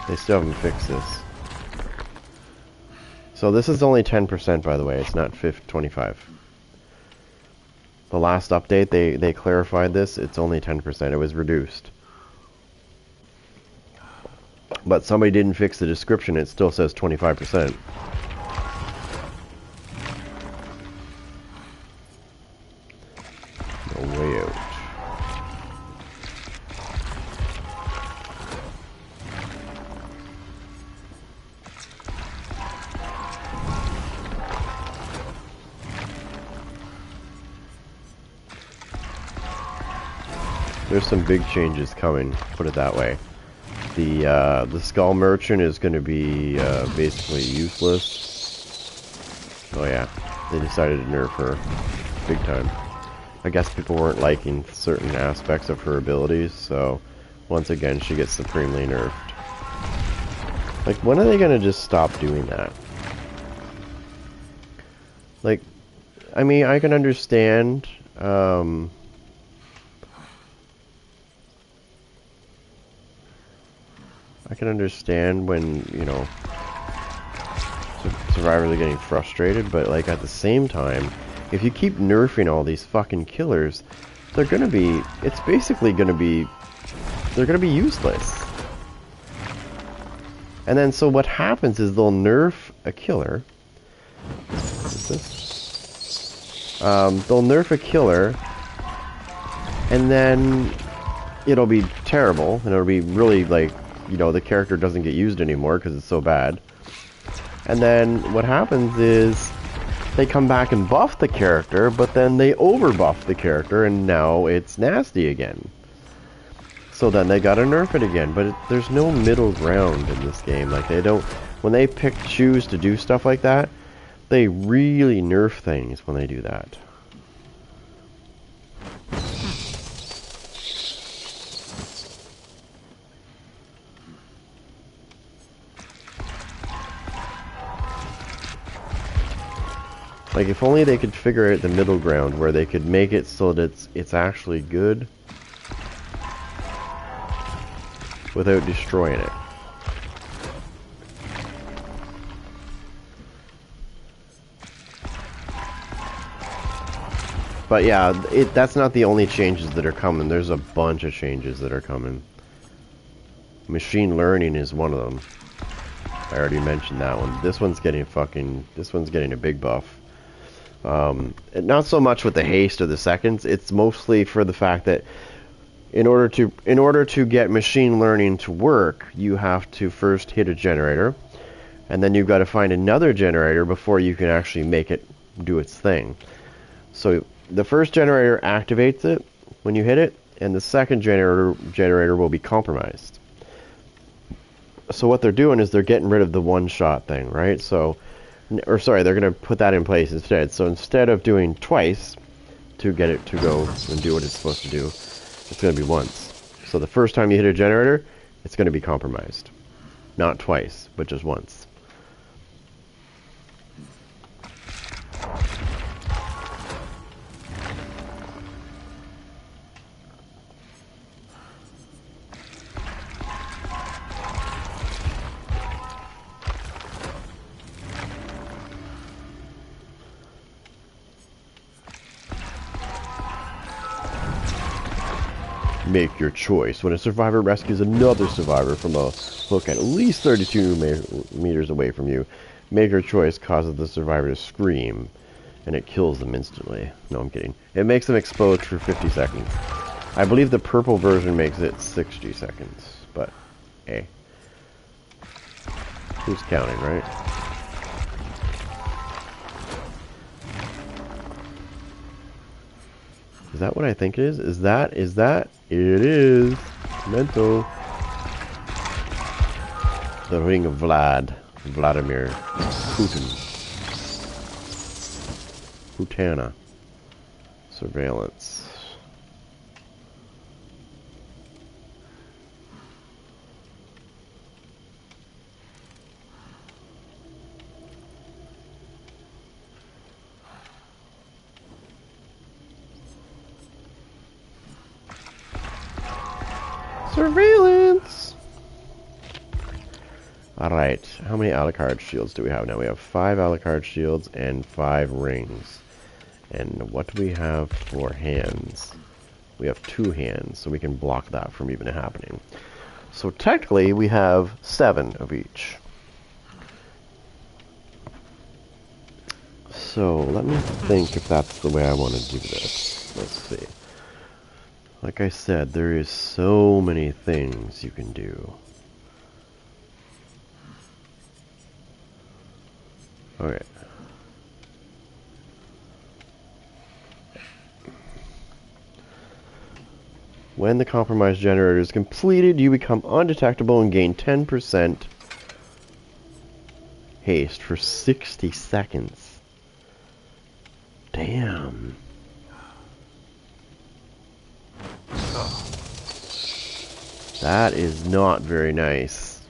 They still haven't fixed this. So this is only 10%, by the way. It's not 25. The last update, they clarified this. It's only 10%. It was reduced. But somebody didn't fix the description. It still says 25%. No way out. There's some big changes coming, put it that way. The Skull Merchant is going to be basically useless. Oh yeah, they decided to nerf her big time. I guess people weren't liking certain aspects of her abilities, so once again she gets supremely nerfed. Like, when are they going to just stop doing that? Like, I mean, I can understand, when, you know, survivors are getting frustrated, but, like, at the same time, if you keep nerfing all these fucking killers, they're gonna be, it's basically gonna be, they're gonna be useless. And then, so what happens is they'll nerf a killer. What is this? They'll nerf a killer, and then it'll be terrible, and it'll be really, like, you know, the character doesn't get used anymore because it's so bad. And then what happens is they come back and buff the character, but then they overbuff the character, and now it's nasty again. So then they gotta nerf it again, but there's no middle ground in this game. Like, they don't, when they choose to do stuff like that, they really nerf things when they do that. Like, if only they could figure out the middle ground where they could make it so that it's actually good without destroying it. But yeah, that's not the only changes that are coming. There's a bunch of changes that are coming. Machine learning is one of them. I already mentioned that one. This one's getting a big buff. Not so much with the haste or the seconds. It's mostly for the fact that in order to get machine learning to work, you have to first hit a generator, and then you've got to find another generator before you can actually make it do its thing. So the first generator activates it when you hit it, and the second generator will be compromised. So what they're doing is they're getting rid of the one-shot thing, right? So, or sorry, they're going to put that in place instead. So instead of doing twice to get it to go and do what it's supposed to do, it's going to be once. So the first time you hit a generator, it's going to be compromised. Not twice, but just once. Make your choice. When a survivor rescues another survivor from a hook at least 32 meters away from you, make your choice causes the survivor to scream, and it kills them instantly. No, I'm kidding. It makes them explode for 50 seconds. I believe the purple version makes it 60 seconds, but hey. Who's counting, right? Is that what I think it is? Is that? It is. Mental. The ring of Vladimir Putin. Putana. Surveillance. Surveillance! Alright, how many Alucard shields do we have now? We have 5 Alucard shields and 5 rings. And what do we have for hands? We have 2 hands, so we can block that from even happening. So technically, we have 7 of each. So, let me think if that's the way I want to do this. Let's see. Like I said, there is so many things you can do. Okay. When the compromise generator is completed, you become undetectable and gain 10% haste for 60 seconds. Damn. That is not very nice.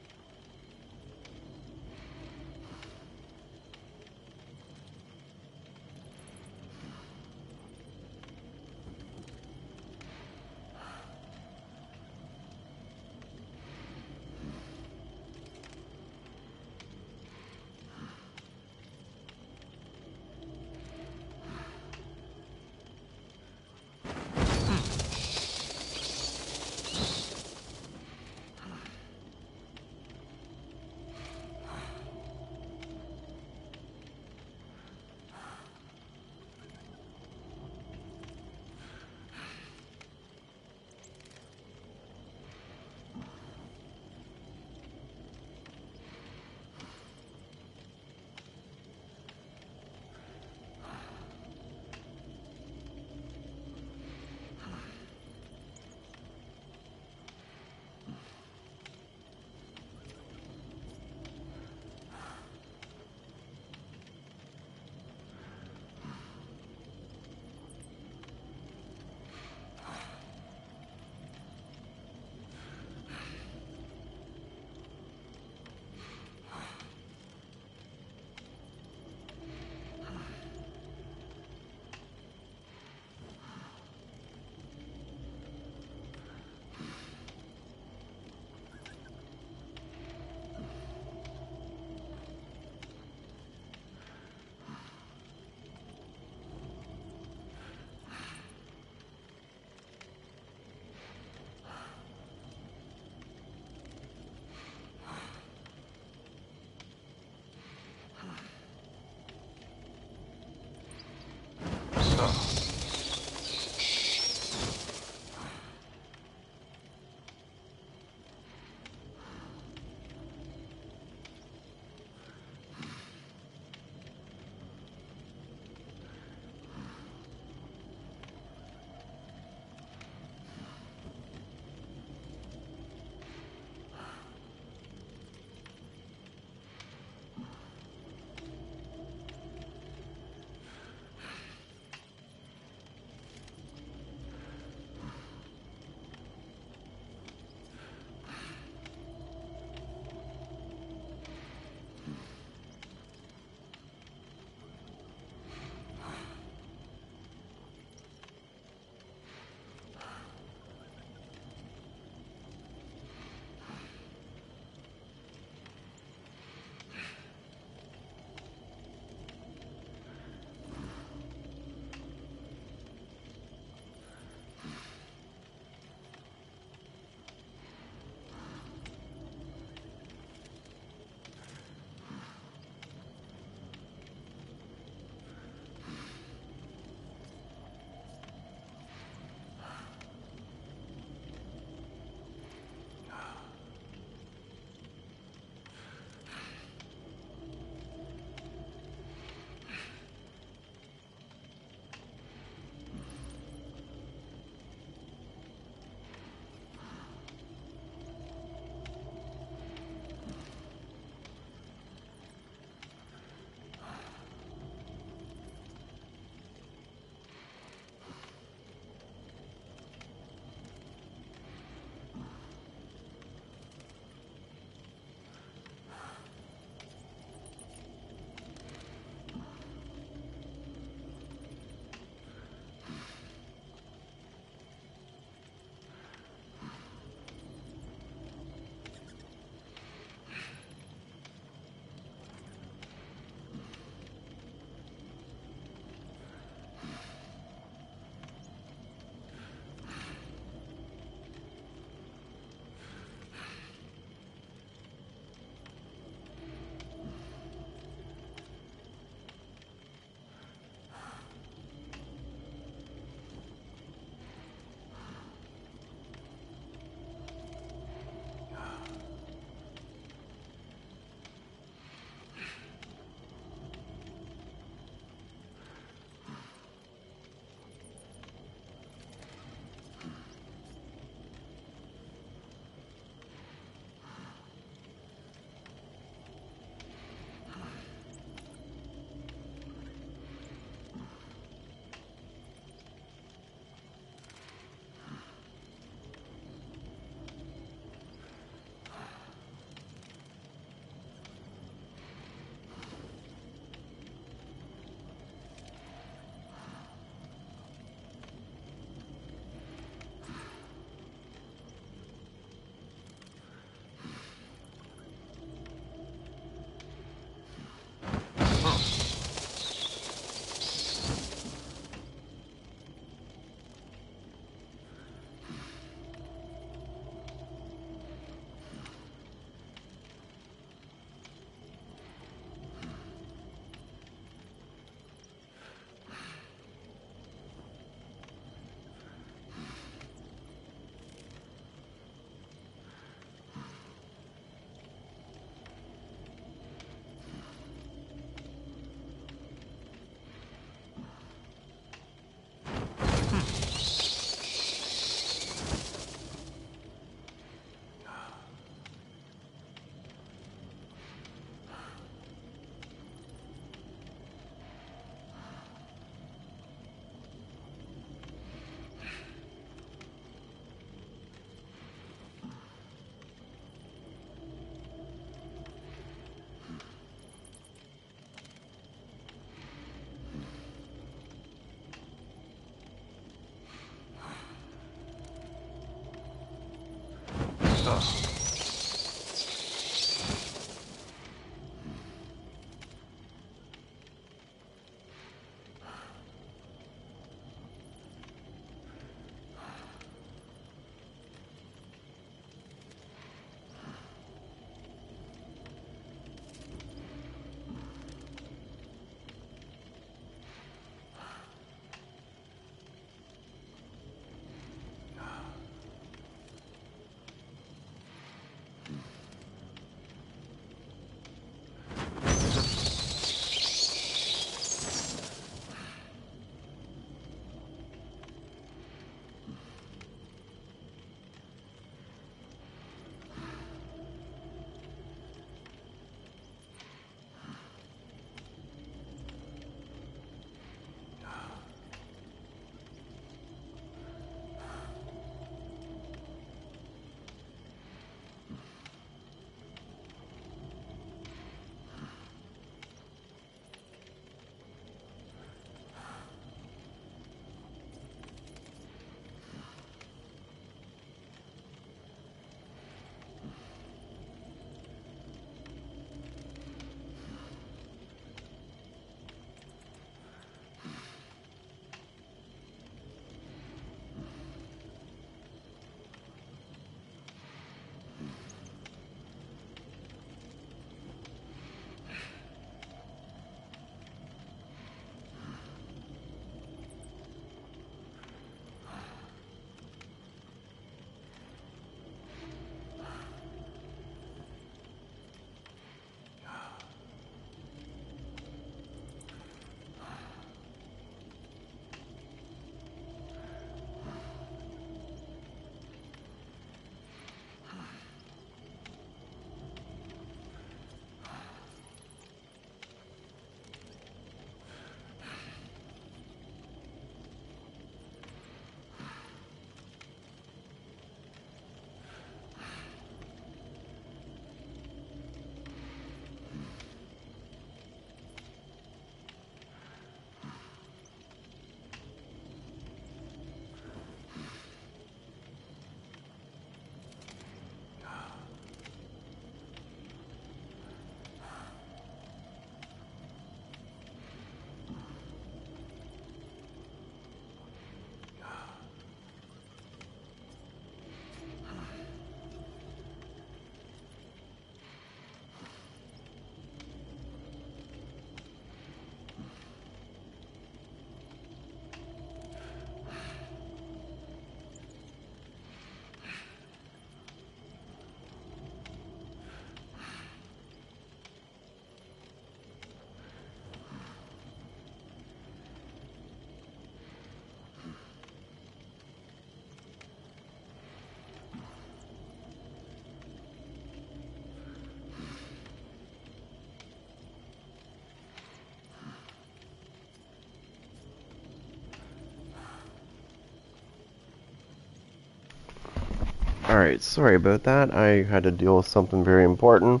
Alright, sorry about that. I had to deal with something very important,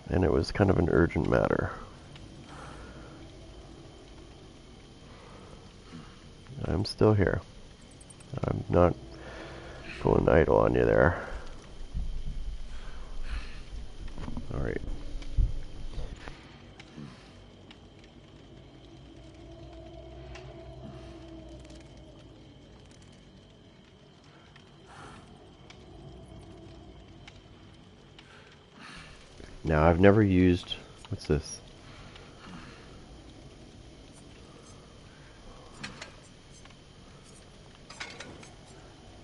and it was kind of an urgent matter. I'm still here. I'm not going idle on you there. Alright. Now, I've never used... What's this?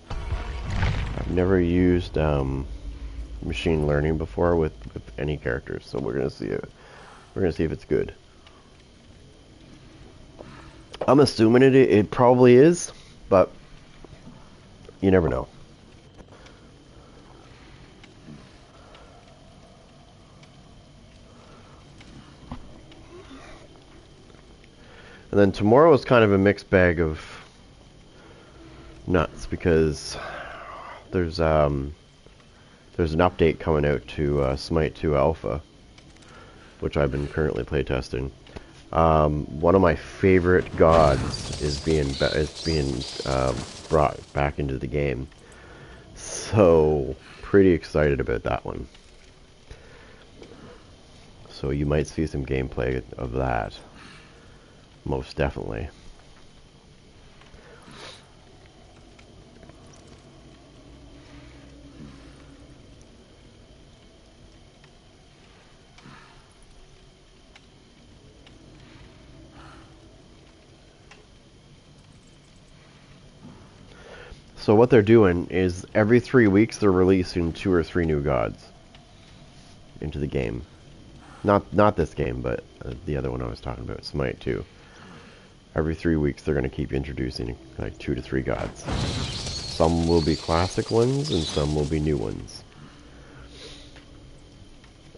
I've never used machine learning before with any characters, so we're gonna see it. We're gonna see if it's good. I'm assuming it probably is, but you never know. And then tomorrow is kind of a mixed bag of nuts because there's an update coming out to Smite 2 Alpha, which I've been currently playtesting. One of my favorite gods is being brought back into the game, so pretty excited about that one. So you might see some gameplay of that, most definitely. So what they're doing is every 3 weeks they're releasing 2 or 3 new gods into the game. Not this game, but the other one I was talking about, Smite 2. Every 3 weeks they're going to keep introducing like 2 to 3 gods. Some will be classic ones and some will be new ones.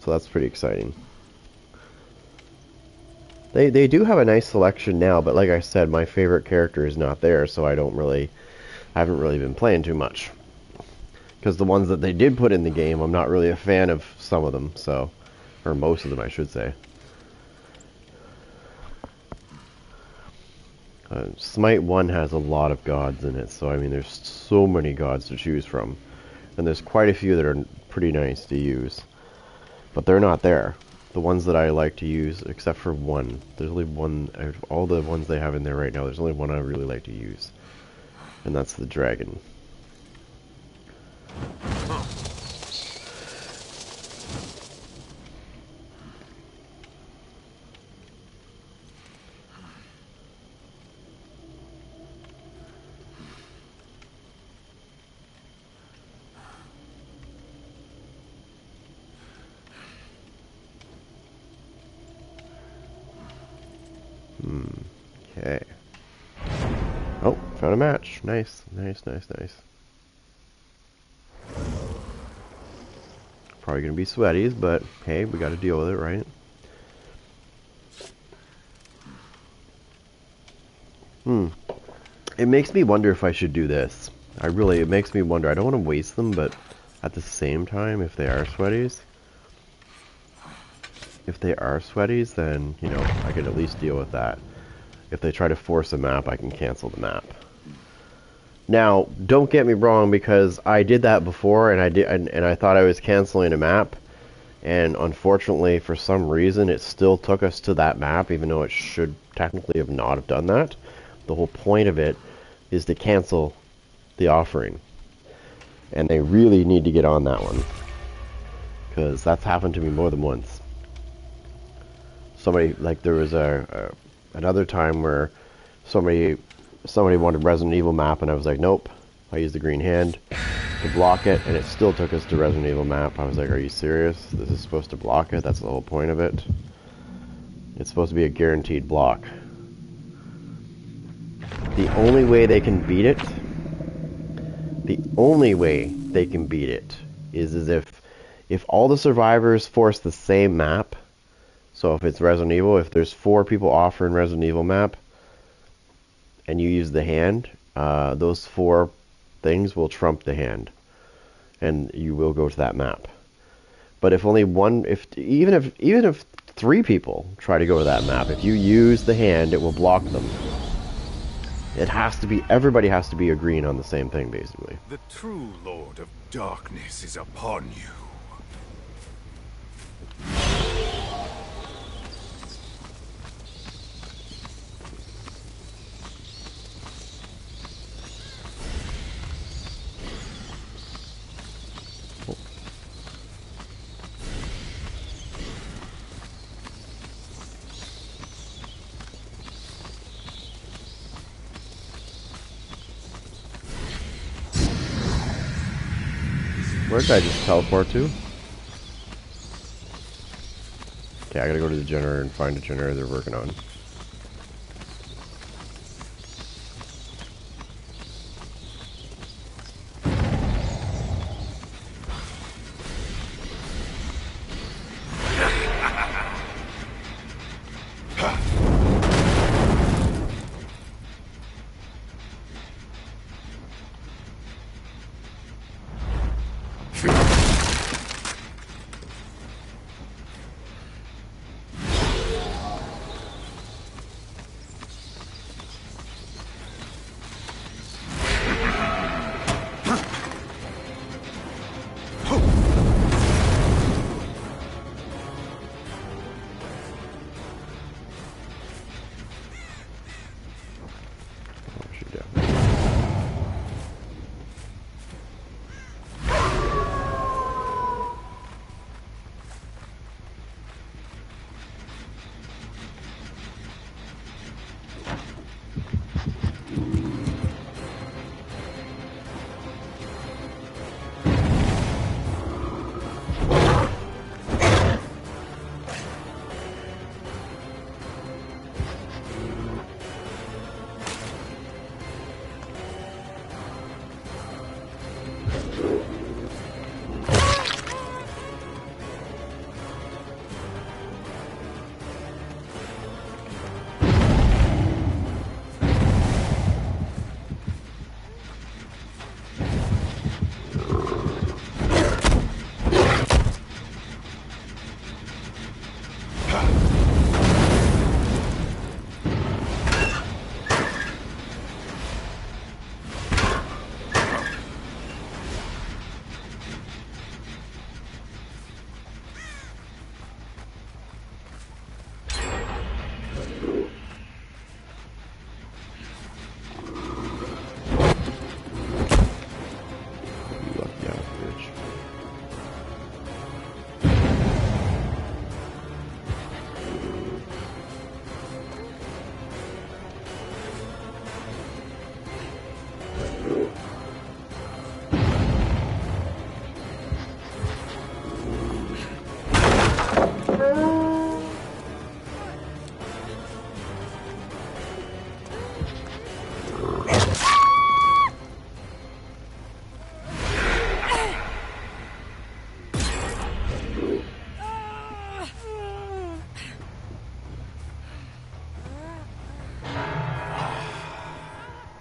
So that's pretty exciting. They do have a nice selection now, but like I said, my favorite character is not there, so I haven't really been playing too much. Because the ones that they did put in the game, I'm not really a fan of some of them, so... Or most of them, I should say. Smite 1 has a lot of gods in it, so I mean, there's so many gods to choose from. And there's quite a few that are pretty nice to use. But they're not there. The ones that I like to use, except for one. There's only one, out of all the ones they have in there right now, there's only one I really like to use. And that's the dragon. Okay. Oh, found a match. Nice, nice, nice, nice. Probably gonna be sweaties, but hey, we gotta deal with it, right? It makes me wonder if I should do this. It makes me wonder. I don't want to waste them, but at the same time, if they are sweaties, then, you know, I can at least deal with that. If they try to force a map, I can cancel the map. Now, don't get me wrong, because I did that before, and I thought I was canceling a map, and unfortunately, for some reason, it still took us to that map, even though it should technically have not have done that. The whole point of it is to cancel the offering, and they really need to get on that one, because that's happened to me more than once. Somebody, like, there was another time where somebody wanted Resident Evil map, and I was like, nope. I used the green hand to block it, and it still took us to Resident Evil map. I was like, are you serious? This is supposed to block it? That's the whole point of it. It's supposed to be a guaranteed block. The only way they can beat it, is if all the survivors force the same map. So if it's Resident Evil, if there's 4 people offering Resident Evil map, and you use the hand, those 4 things will trump the hand. and you will go to that map. But if only one, even if 3 people try to go to that map, if you use the hand, it will block them. It has to be, everybody has to be agreeing on the same thing, basically. The true Lord of Darkness is upon you. Where did I just teleport to? Okay, I gotta go to the generator and find a generator they're working on.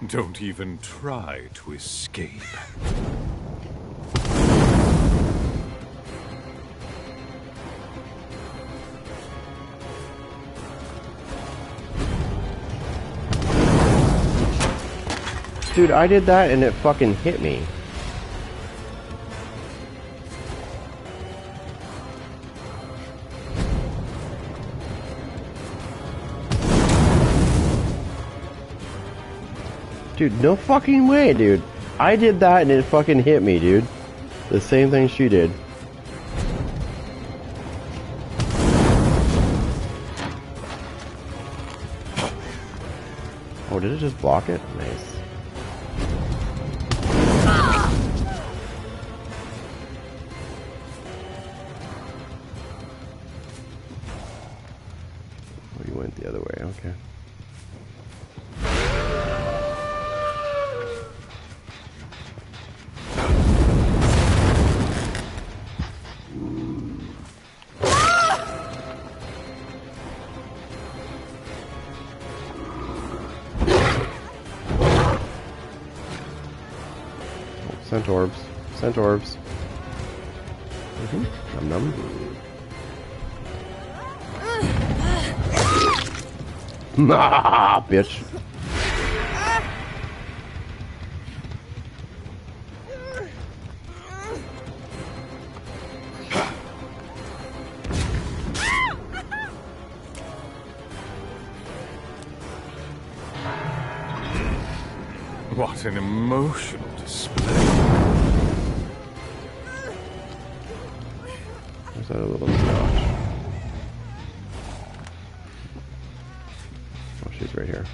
Don't even try to escape. Dude, I did that and it fucking hit me. Dude, no fucking way, dude. I did that and it fucking hit me, dude. The same thing she did. Oh, did it just block it? Nice. Oh, you went the other way, okay. Centaurs. Centaurs. Num num. Ah, bitch. What an emotional display. There's that little notch. Oh, she's right here.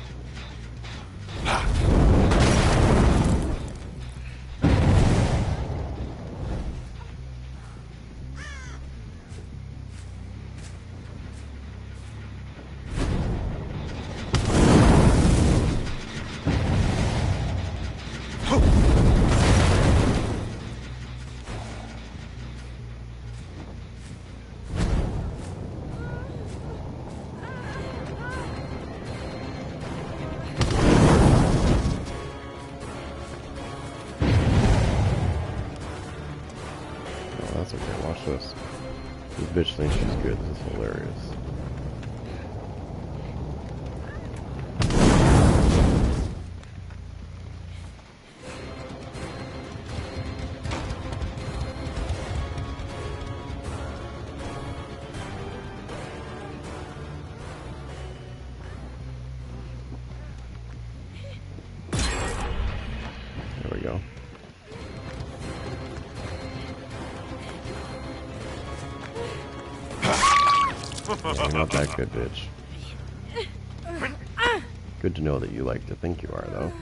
That's okay, watch this. This bitch thinks she's good, this is hilarious. There we go. Yeah, you're not that good, bitch. Good to know that you like to think you are, though.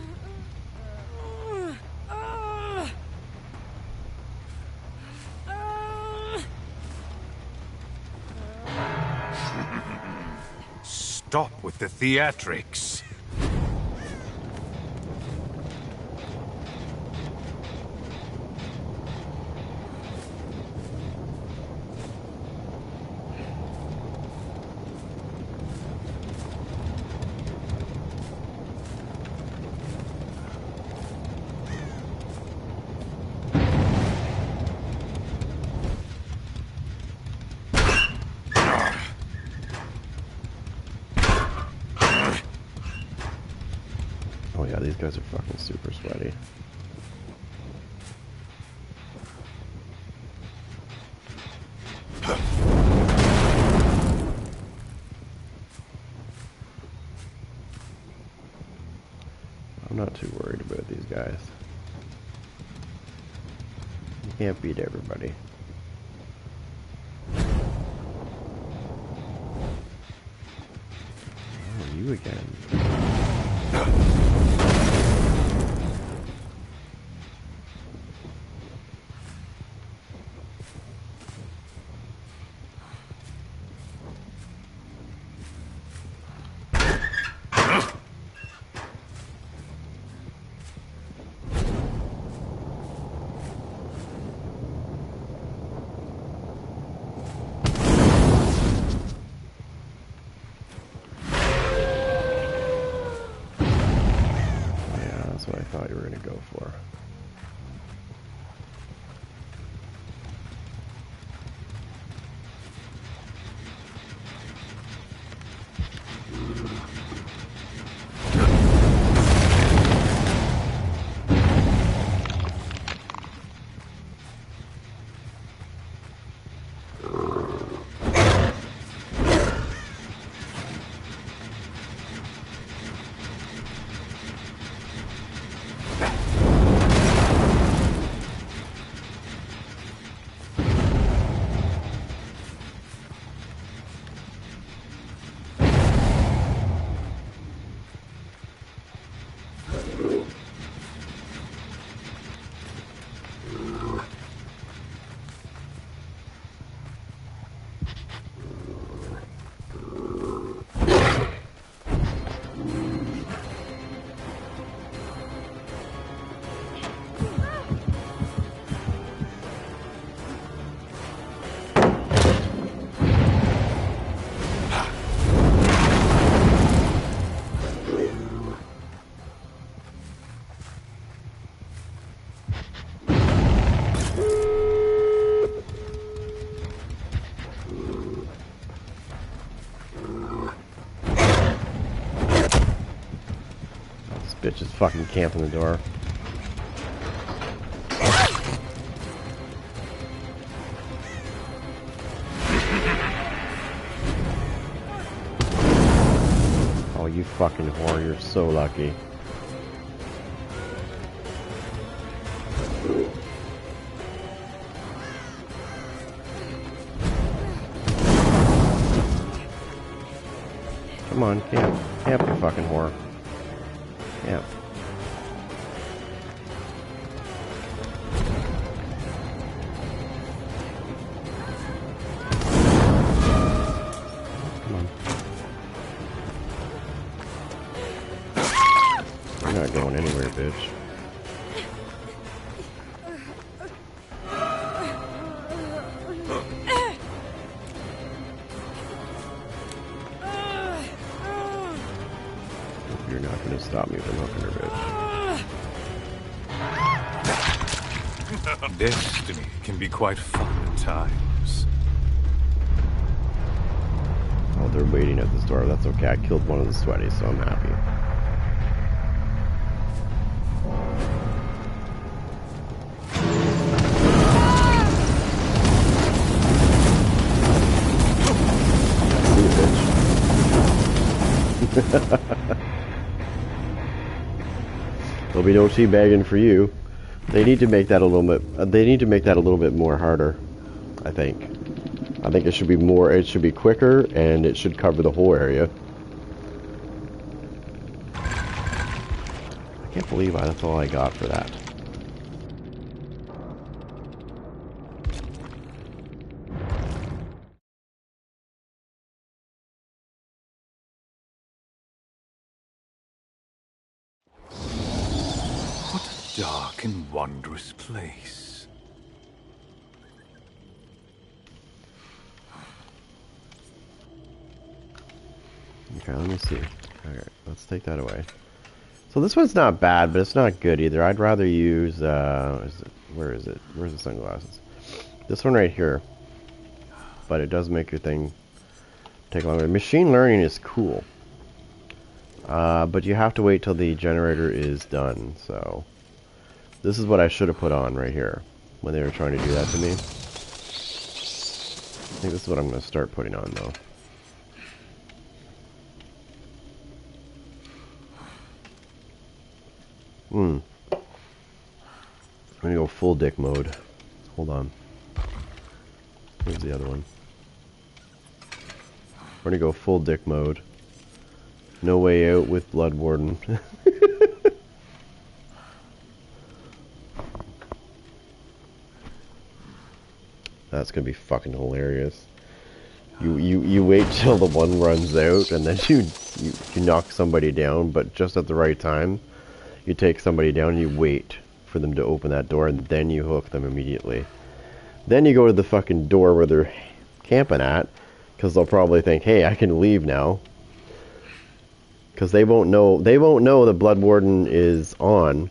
Stop with the theatrics. Oh yeah, these guys are fucking super sweaty. I'm not too worried about these guys. You can't beat everybody. Oh, you again. Bitch is fucking camping the door. Oh, you fucking whore, you're so lucky. Come on, camp. Camp, you fucking whore. Camp. Come on. You're not going anywhere, bitch. You're not gonna stop me from hooking her, bitch. Destiny can be quite fun at times. Oh, they're waiting at this door. That's okay. I killed one of the sweaties, so I'm happy. See you, bitch. There'll be no teabagging for you. They need to make that a little bit. They need to make that a little bit more harder. I think. I think it should be more. It should be quicker, and it should cover the whole area. I can't believe that's all I got for that. What a dark and wondrous place. Okay, let me see. Alright, let's take that away. So this one's not bad, but it's not good either. I'd rather use, where is it? Where's the sunglasses? This one right here. But it does make your thing take longer. Machine learning is cool. But you have to wait till the generator is done, so... This is what I should have put on right here, when they were trying to do that to me. I think this is what I'm going to start putting on, though. I'm gonna go full dick mode. Hold on. Where's the other one? We're gonna go full dick mode. No way out with Blood Warden. That's gonna be fucking hilarious. You wait till the one runs out and then you knock somebody down, but just at the right time. You take somebody down and you wait for them to open that door, and then you hook them immediately. Then you go to the fucking door where they're camping at, because they'll probably think, hey, I can leave now. Because they won't know the Blood Warden is on.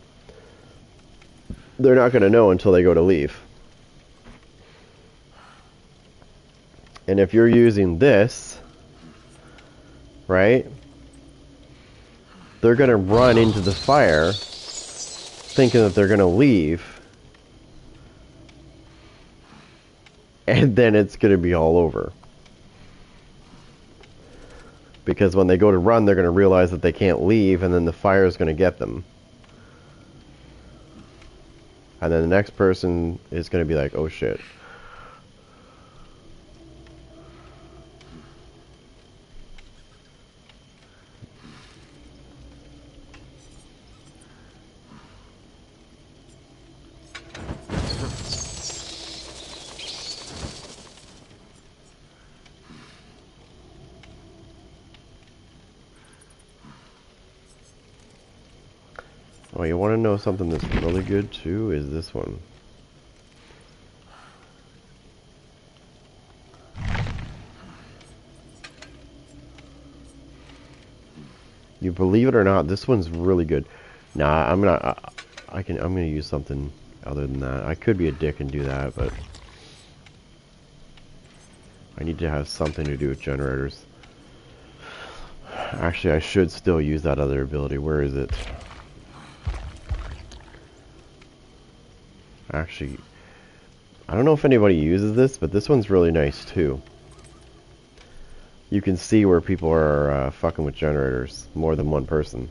They're not going to know until they go to leave. And if you're using this, right? They're going to run into the fire thinking that they're going to leave. And then it's going to be all over. Because when they go to run, they're going to realize that they can't leave, and then the fire is going to get them. And then the next person is going to be like, oh shit. Oh, you want to know something that's really good too? Is this one. You believe it or not, this one's really good. Nah, I'm gonna use something other than that. I could be a dick and do that, but I need to have something to do with generators. Actually, I should still use that other ability. Where is it? Actually, I don't know if anybody uses this, but this one's really nice too. You can see where people are fucking with generators, more than one person.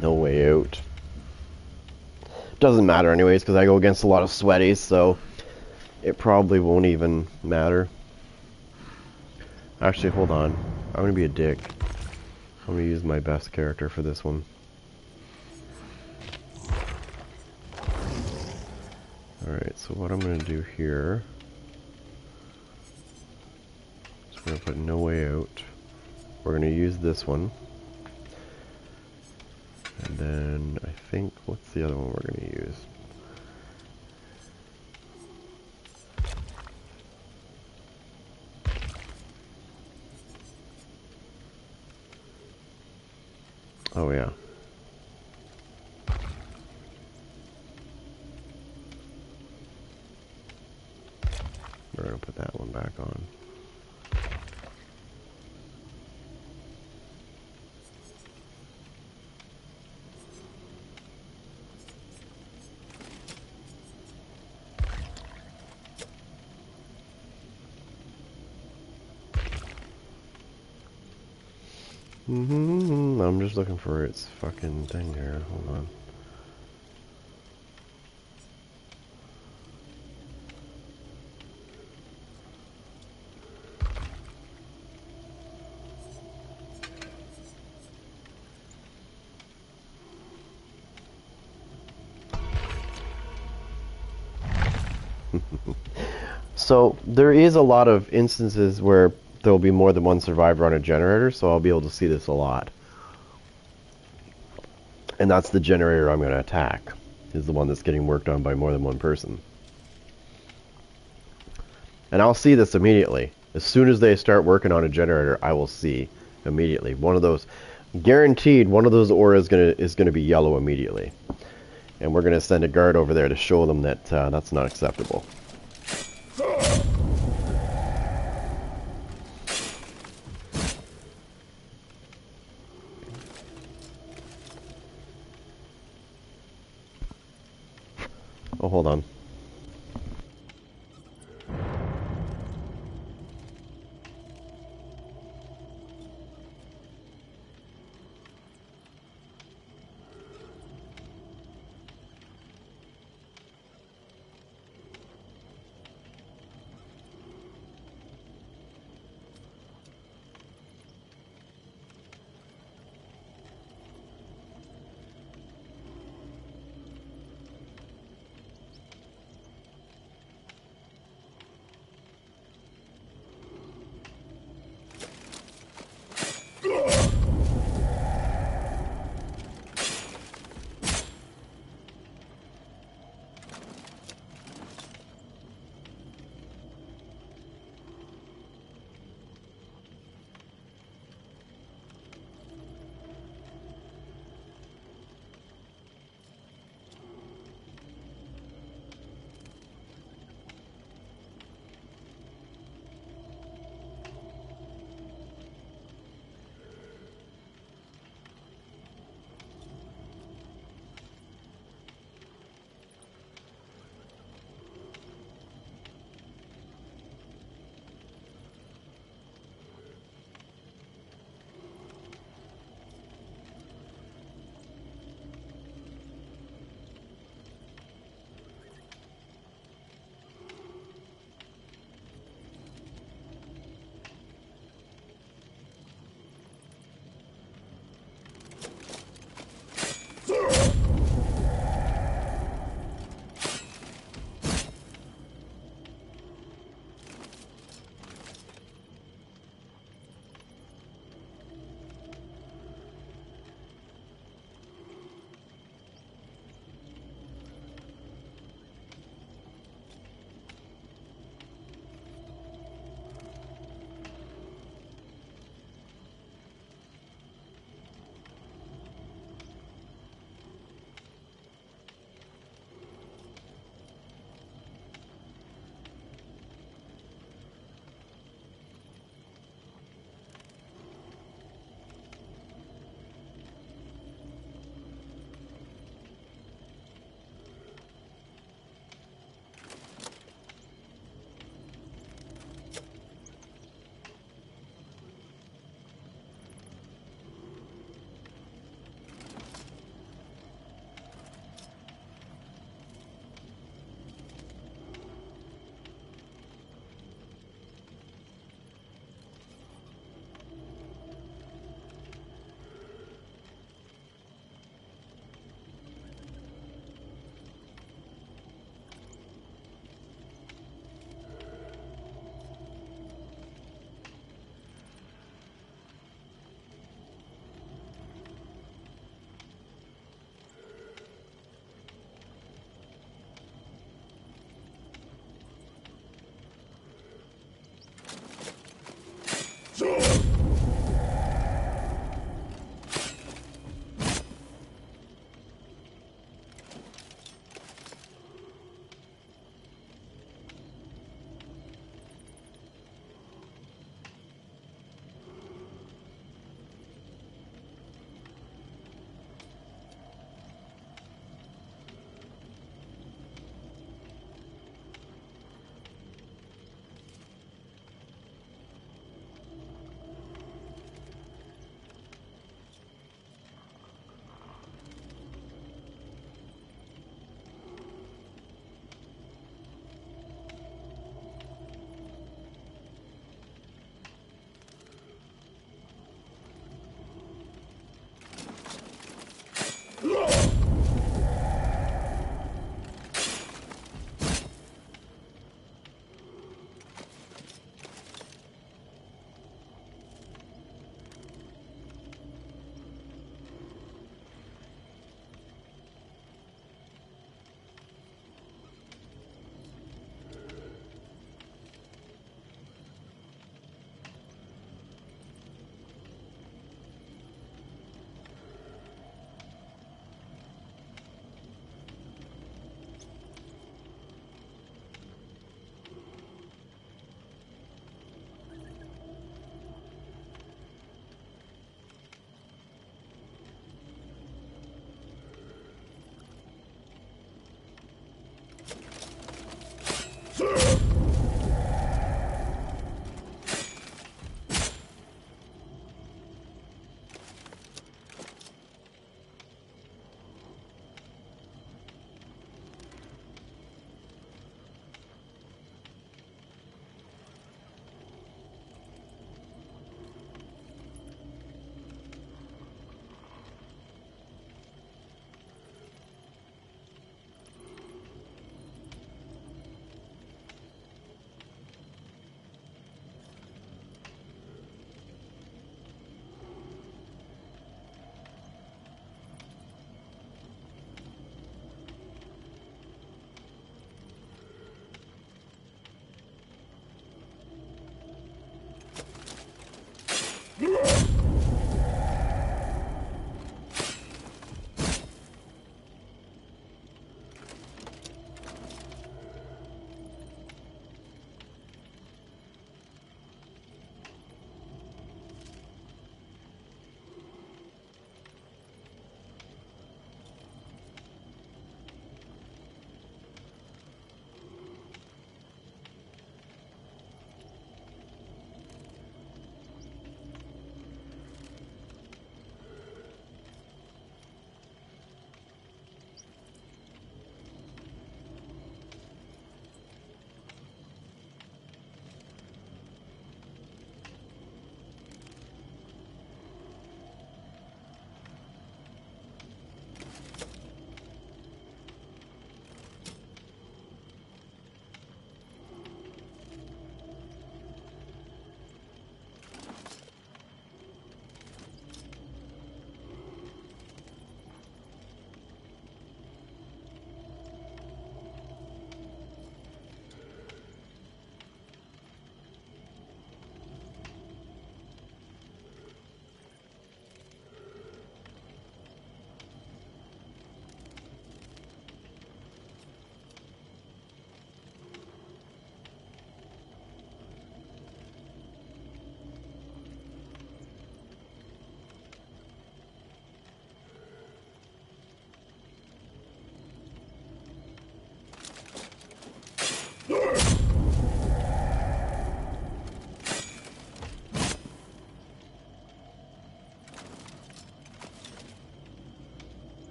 No way out. Doesn't matter anyways, because I go against a lot of sweaties, so it probably won't even matter. Actually, hold on. I'm gonna be a dick. I'm gonna use my best character for this one. Alright, so what I'm gonna do here is we're gonna put no way out. We're gonna use this one. And then I think, what's the other one we're gonna use? Oh yeah. We're gonna put that one back on. I'm just looking for its fucking thing here. Hold on. So there is a lot of instances where there will be more than one survivor on a generator, so I'll be able to see this a lot. And that's the generator I'm going to attack, is the one that's getting worked on by more than one person. And I'll see this immediately. As soon as they start working on a generator, I will see immediately. One of those, guaranteed, one of those auras is gonna be yellow immediately. And we're going to send a guard over there to show them that that's not acceptable. Oh, hold on.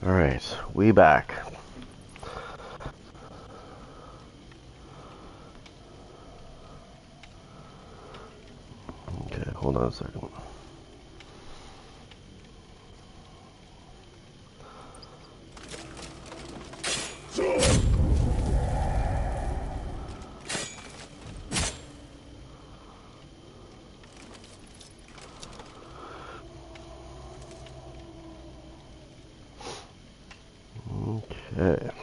Alright, we back. Okay, hold on a second. Okay. Let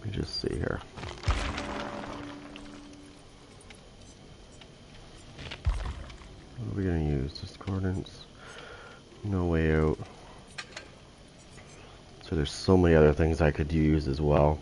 me just see here. What are we gonna use? Discordance. No way out. So there's so many other things I could use as well.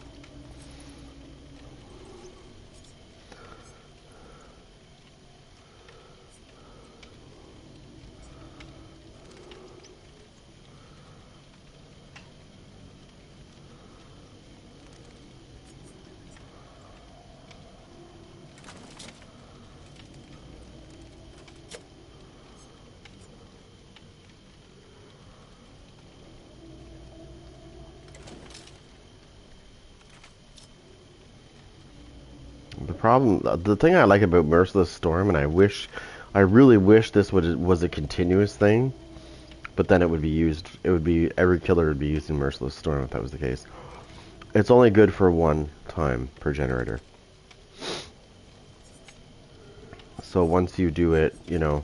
The thing I like about Merciless Storm, and I really wish this was a continuous thing, but then it would be used, every killer would be used in Merciless Storm if that was the case. It's only good for one time per generator. So once you do it, you know,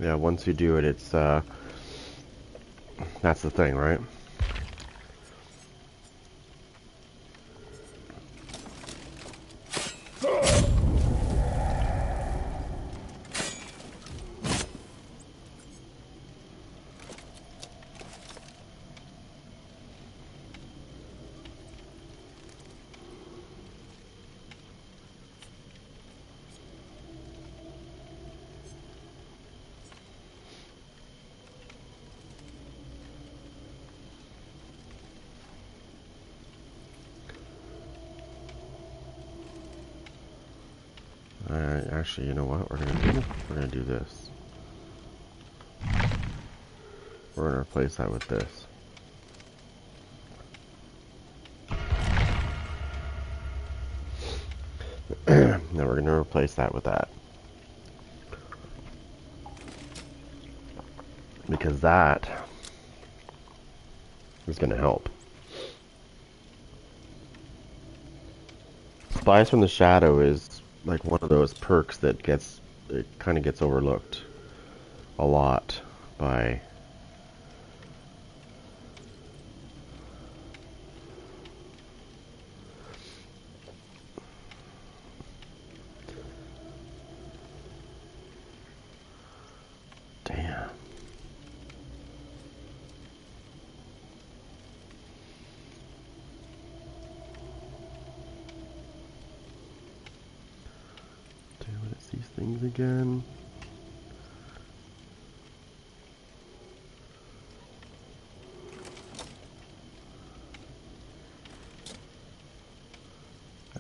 yeah, once you do it, it's, that's the thing, right? Actually, you know what we're gonna do? We're gonna do this. We're gonna replace that with this. Then we're gonna replace that with that. Because that is gonna help. Spies from the Shadow is like one of those perks that it kind of gets overlooked a lot by damn. Damn it, it's these things again.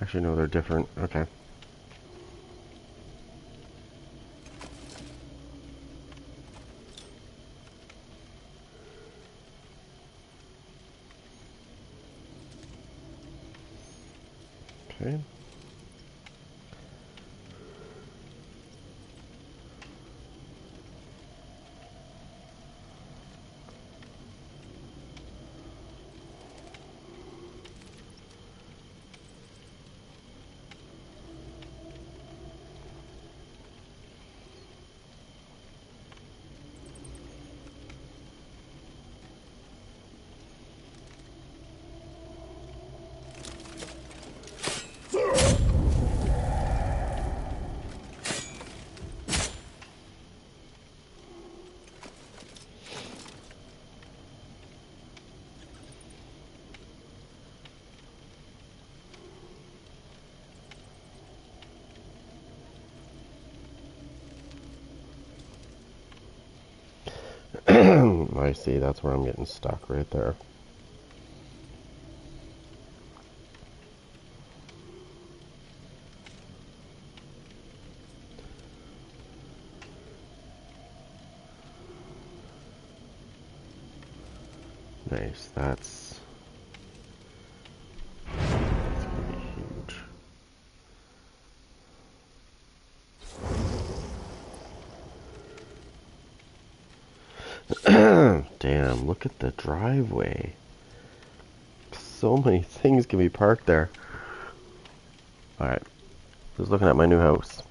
Actually, no, they're different. Okay. Okay. I see, that's where I'm getting stuck right there. Nice, that's gonna be huge. Damn, look at the driveway. So many things can be parked there. Alright, just looking at my new house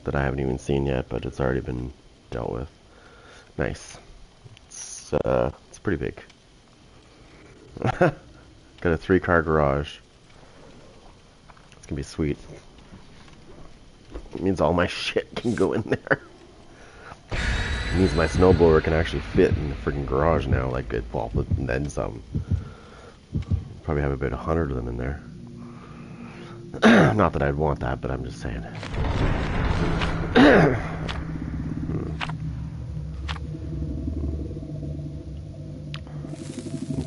that I haven't even seen yet, but it's already been dealt with. Nice. It's pretty big. Got a 3-car garage. It's gonna be sweet. It means all my shit can go in there. It means my snowblower can actually fit in the freaking garage now, like it, well, and then some. Probably have about 100 of them in there. Not that I'd want that, but I'm just saying.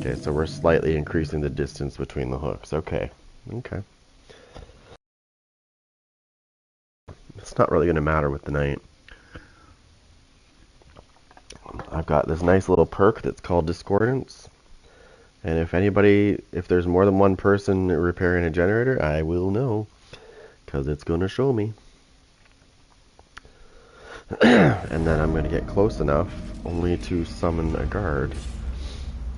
Okay, so we're slightly increasing the distance between the hooks. Okay. Okay. It's not really going to matter with the night. I've got this nice little perk that's called Discordance. And if there's more than one person repairing a generator, I will know. Because it's going to show me. And then I'm going to get close enough only to summon a guard.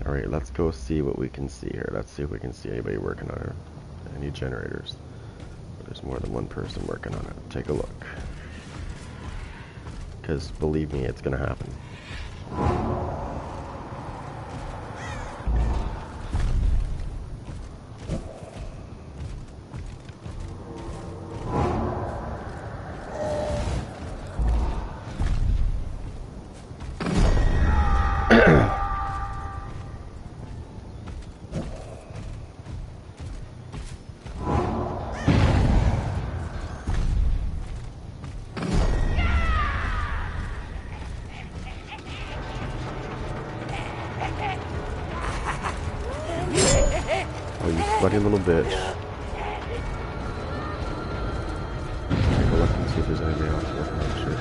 Alright, let's go see what we can see here. Let's see if we can see anybody working on it. Any generators. There's more than one person working on it. Take a look. Because believe me, it's going to happen. Oh, you slutty little bitch. Take a look and see if there's anybody else working on shit.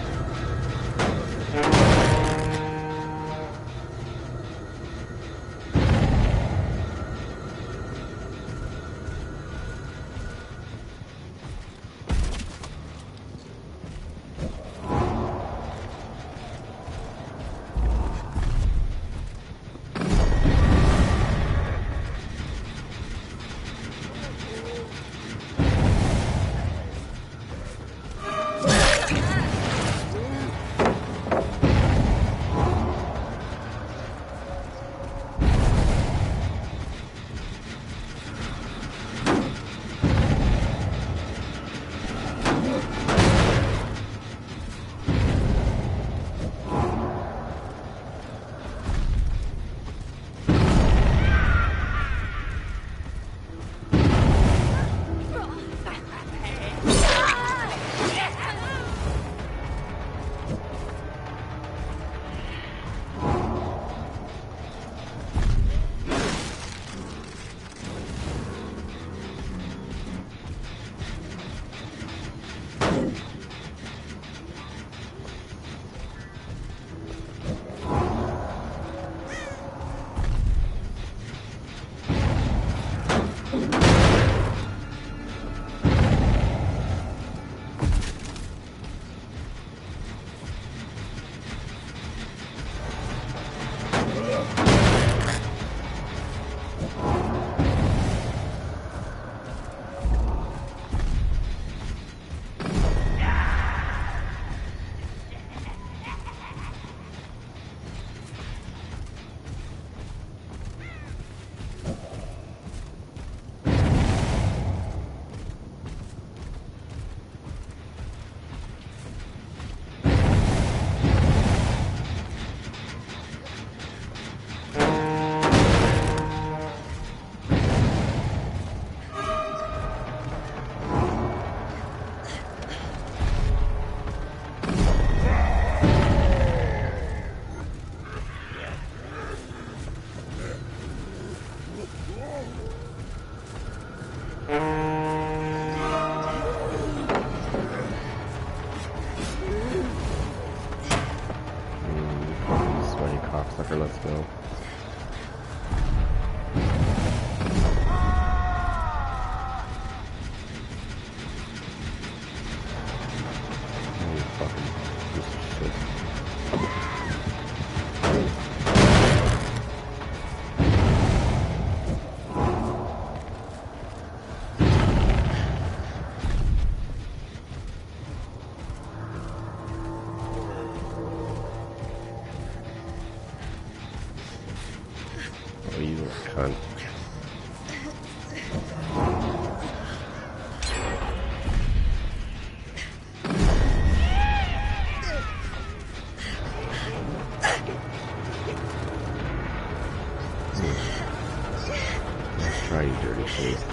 Cunt. Let's try, you dirty face.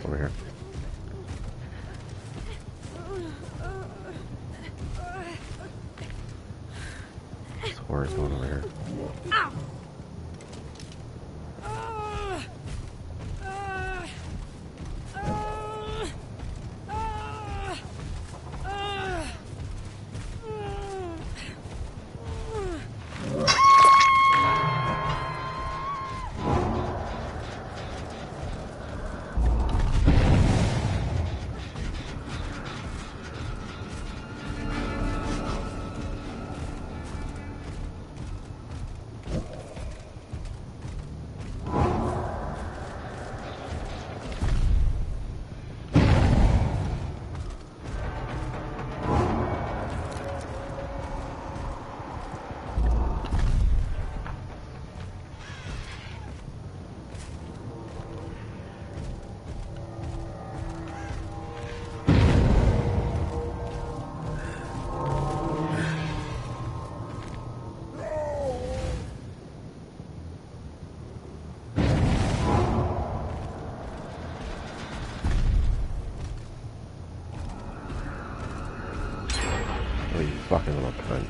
Over here. This horror's going over here. Oh, you fucking little cunt.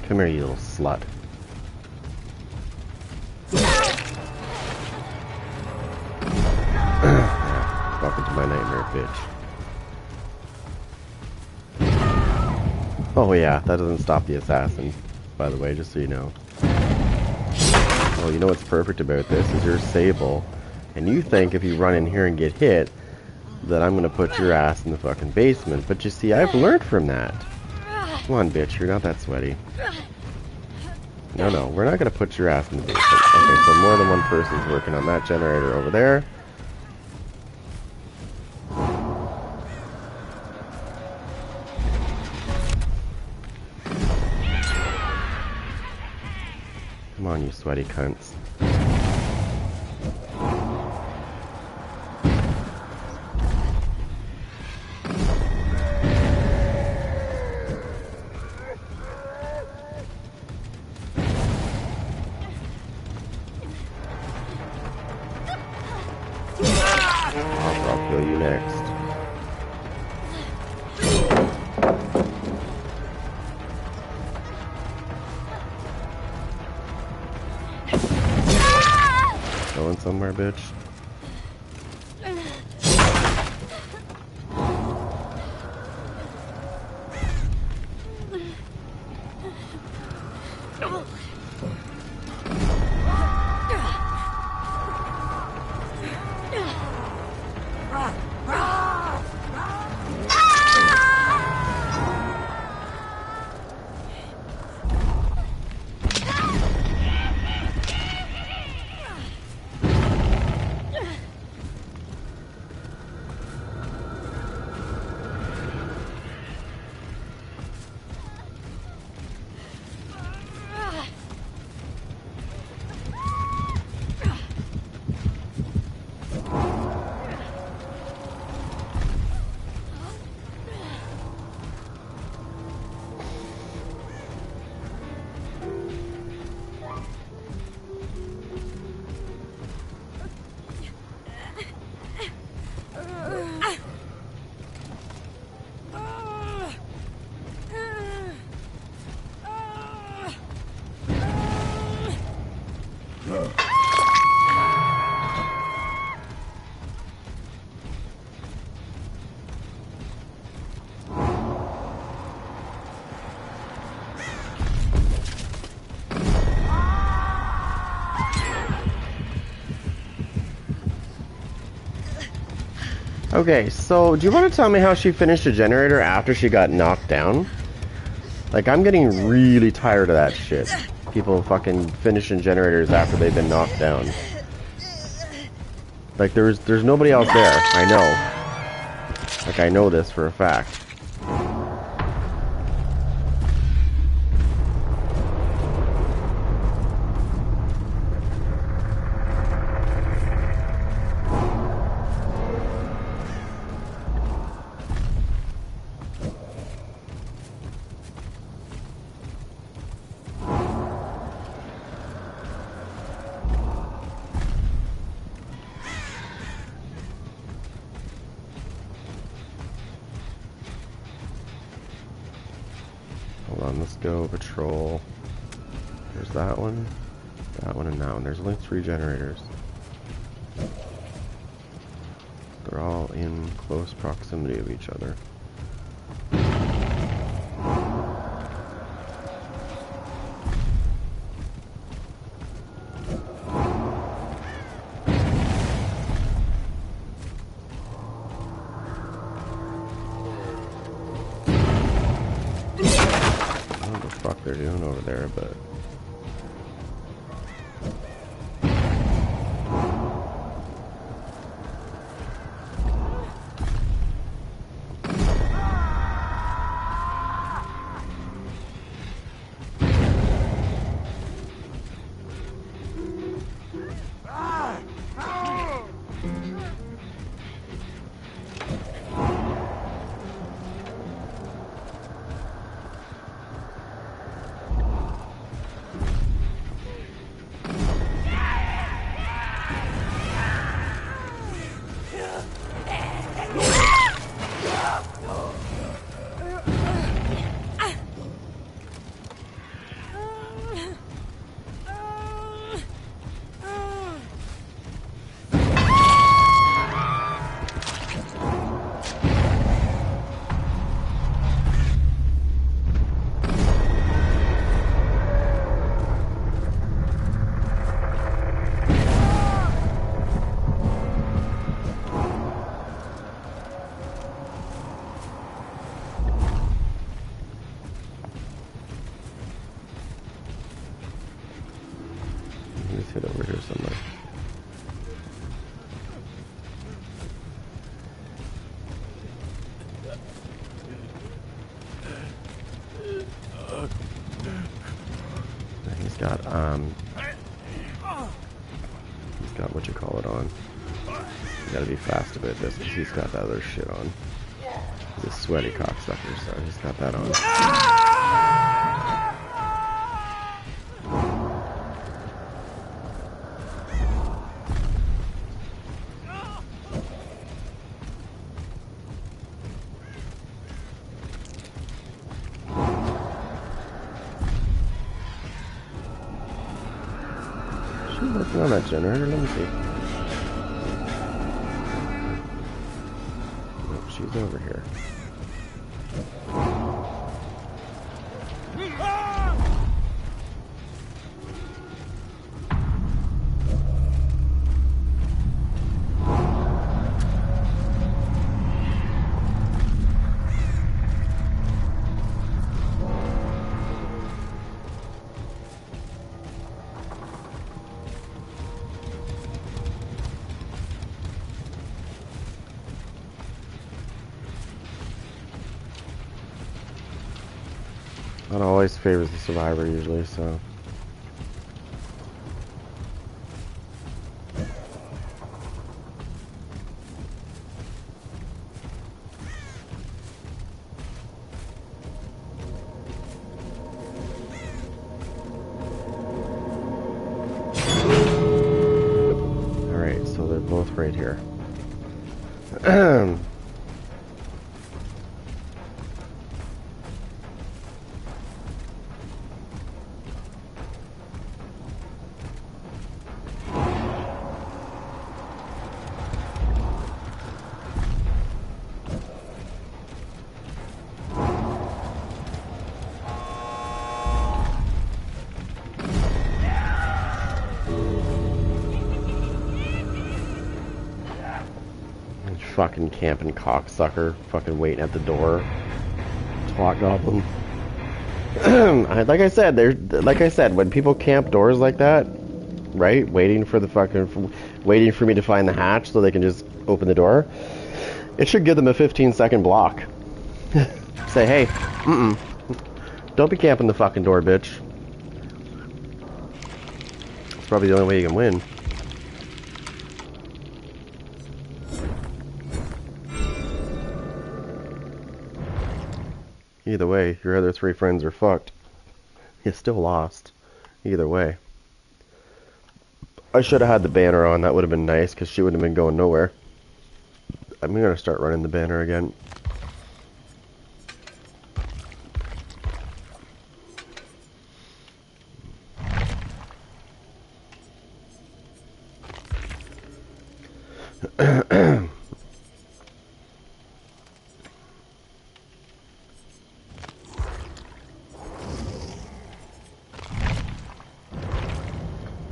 Come here, you little slut. Welcome to my nightmare, bitch. Oh yeah, that doesn't stop the assassin, by the way, just so you know. Oh, you know what's perfect about this is you're Sable, and you think if you run in here and get hit, that I'm gonna put your ass in the fucking basement. But you see, I've learned from that. Come on, bitch, you're not that sweaty. No, we're not gonna put your ass in the basement. Okay, so more than one person's working on that generator over there. Come on, you sweaty cunts. I'll kill you next. Going somewhere, bitch? Okay, so do you want to tell me how she finished a generator after she got knocked down? Like, I'm getting really tired of that shit. People fucking finishing generators after they've been knocked down. Like, there's nobody else there. I know. Like, I know this for a fact. Hold on, let's go patrol. There's that one, and that one. There's only 3 generators. They're all in close proximity of each other. They're doing over there, but let's hit over here somewhere. He's got what you call it on. You gotta be fast about this because he's got that other shit on. He's a sweaty cocksucker, so he's got that on. She's working on that generator, let me see. Nope, she's over here. That always favors the survivor usually, so. Alright, so they're both right here. fucking camping cocksucker, fucking waiting at the door. Twat goblin. Like I said, when people camp doors like that, right, waiting for me to find the hatch so they can just open the door, it should give them a 15-second block. Say, hey, don't be camping the fucking door, bitch. It's probably the only way you can win. Either way, your other 3 friends are fucked. You still lost. Either way. I should have had the banner on. That would have been nice, because she wouldn't have been going nowhere. I'm going to start running the banner again.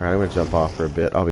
Alright, I'm going to jump off for a bit. I'll be